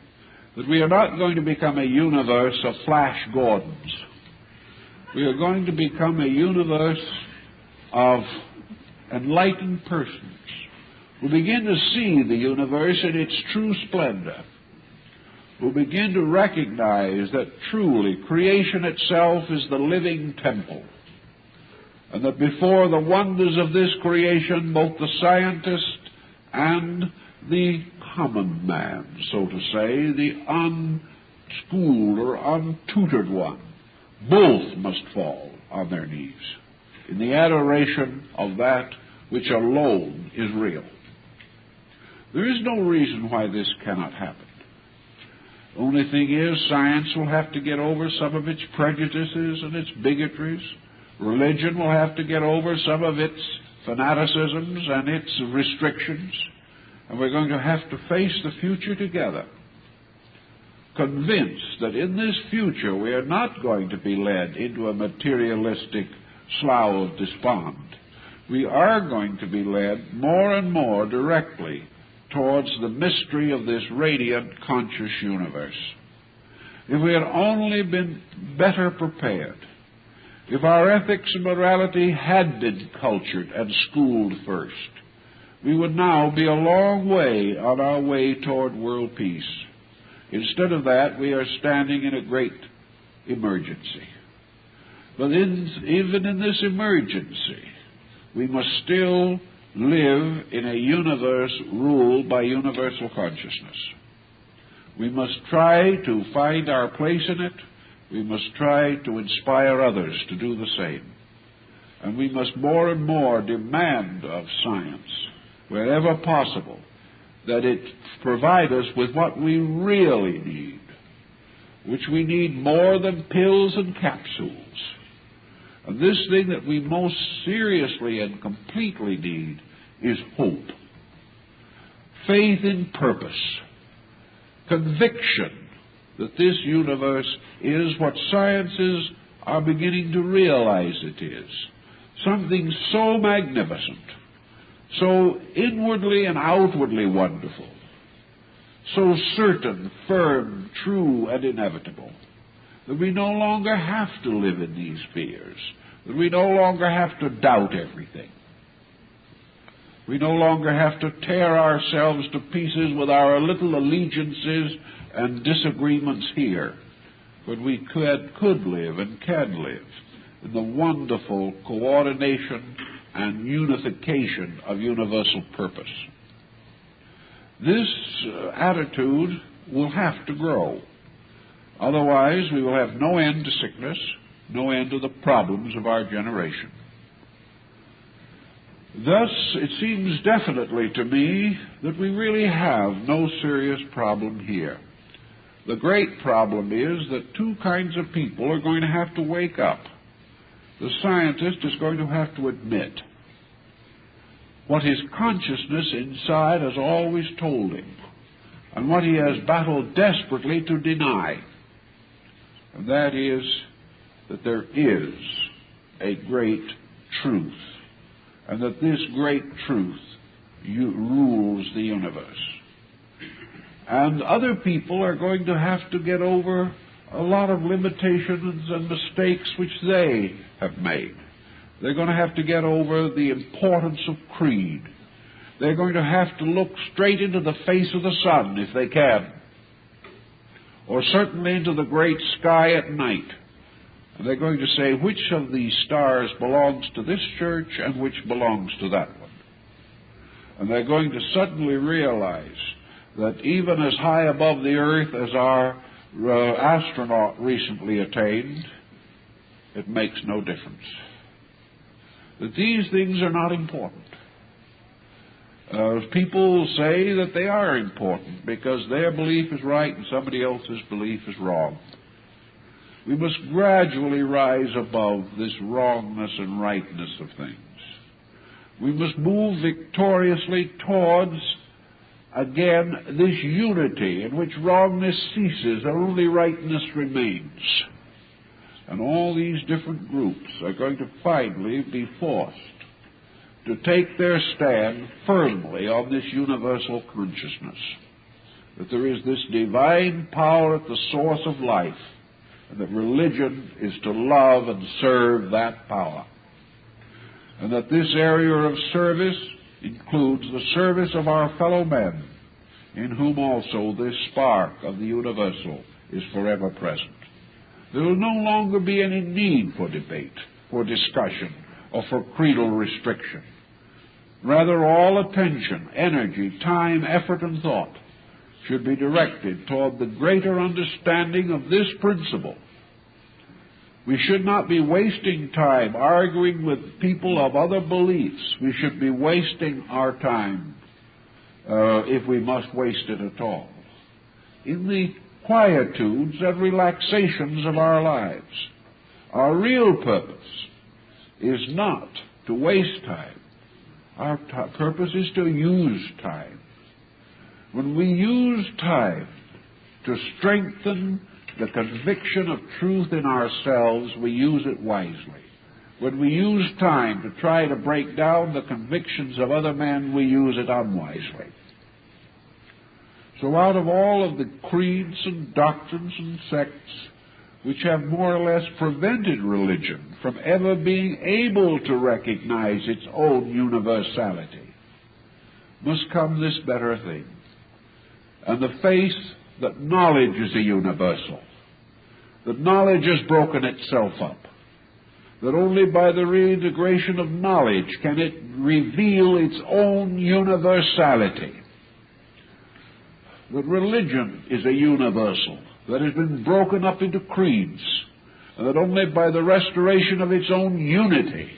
that we are not going to become a universe of Flash Gordons. We are going to become a universe of enlightened persons who begin to see the universe in its true splendor, who begin to recognize that truly creation itself is the living temple, and that before the wonders of this creation, both the scientist and the common man, so to say, the unschooled or untutored one, both must fall on their knees in the adoration of that which alone is real. There is no reason why this cannot happen. The only thing is, science will have to get over some of its prejudices and its bigotries. Religion will have to get over some of its fanaticisms and its restrictions. And we're going to have to face the future together, convinced that in this future we are not going to be led into a materialistic slough of despond. We are going to be led more and more directly towards the mystery of this radiant, conscious universe. If we had only been better prepared, if our ethics and morality had been cultured and schooled first, we would now be a long way on our way toward world peace. Instead of that, we are standing in a great emergency. But even in this emergency, we must still live in a universe ruled by universal consciousness. We must try to find our place in it. We must try to inspire others to do the same. And we must more and more demand of science, wherever possible, that it provide us with what we really need, which we need more than pills and capsules. And this thing that we most seriously and completely need is hope, faith in purpose, conviction that this universe is what sciences are beginning to realize it is, something so magnificent, so inwardly and outwardly wonderful, so certain, firm, true, and inevitable, that we no longer have to live in these fears, that we no longer have to doubt everything. We no longer have to tear ourselves to pieces with our little allegiances and disagreements here, but we could live and can live in the wonderful coordination and unification of universal purpose. This attitude will have to grow. Otherwise, we will have no end to sickness, no end to the problems of our generation. Thus, it seems definitely to me that we really have no serious problem here. The great problem is that two kinds of people are going to have to wake up. The scientist is going to have to admit what his consciousness inside has always told him, and what he has battled desperately to deny. And that is that there is a great truth, and that this great truth rules the universe. And other people are going to have to get over a lot of limitations and mistakes which they have made. They're going to have to get over the importance of creed. They're going to have to look straight into the face of the sun, if they can, or certainly into the great sky at night. And they're going to say, which of these stars belongs to this church and which belongs to that one? And they're going to suddenly realize that even as high above the earth as our astronaut recently attained, it makes no difference. That these things are not important. People say that they are important because their belief is right and somebody else's belief is wrong. We must gradually rise above this wrongness and rightness of things. We must move victoriously towards, again, this unity in which wrongness ceases and only rightness remains. And all these different groups are going to finally be forced to take their stand firmly on this universal consciousness, that there is this divine power at the source of life, and that religion is to love and serve that power, and that this area of service includes the service of our fellow men, in whom also this spark of the universal is forever present. There will no longer be any need for debate, for discussion, or for creedal restriction. Rather, all attention, energy, time, effort, and thought should be directed toward the greater understanding of this principle. We should not be wasting time arguing with people of other beliefs. We should be wasting our time, if we must waste it at all, in the quietudes and relaxations of our lives. Our real purpose is not to waste time. Our purpose is to use time. When we use time to strengthen the conviction of truth in ourselves, we use it wisely. When we use time to try to break down the convictions of other men, we use it unwisely. So out of all of the creeds and doctrines and sects which have more or less prevented religion from ever being able to recognize its own universality, must come this better thing, and the faith that knowledge is a universal, that knowledge has broken itself up, that only by the reintegration of knowledge can it reveal its own universality, that religion is a universal that has been broken up into creeds, and that only by the restoration of its own unity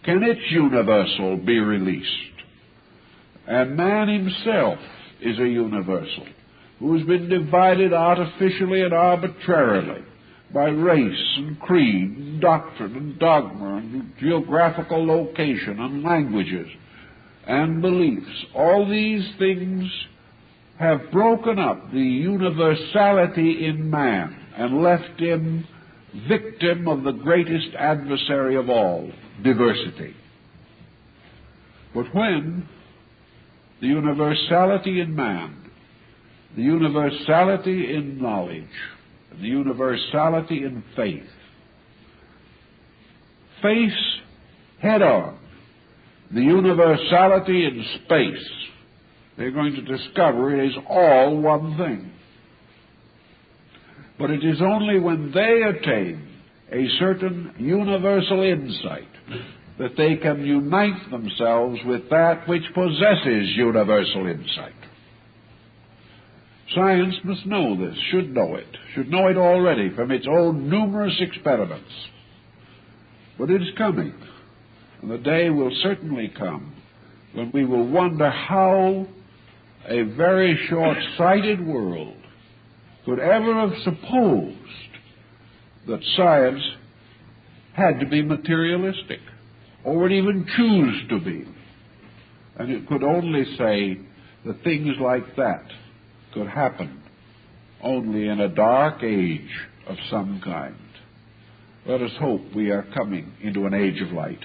can its universal be released. And man himself is a universal who has been divided artificially and arbitrarily by race and creed and doctrine and dogma and geographical location and languages and beliefs. All these things have broken up the universality in man and left him victim of the greatest adversary of all, diversity. But when the universality in man, the universality in knowledge, and the universality in faith face head-on the universality in space, they're going to discover it is all one thing. But it is only when they attain a certain universal insight that they can unite themselves with that which possesses universal insight. Science must know this, should know it already from its own numerous experiments. But it is coming, and the day will certainly come when we will wonder how a very short-sighted world could ever have supposed that science had to be materialistic, or would even choose to be. And it could only say that things like that could happen only in a dark age of some kind. Let us hope we are coming into an age of light.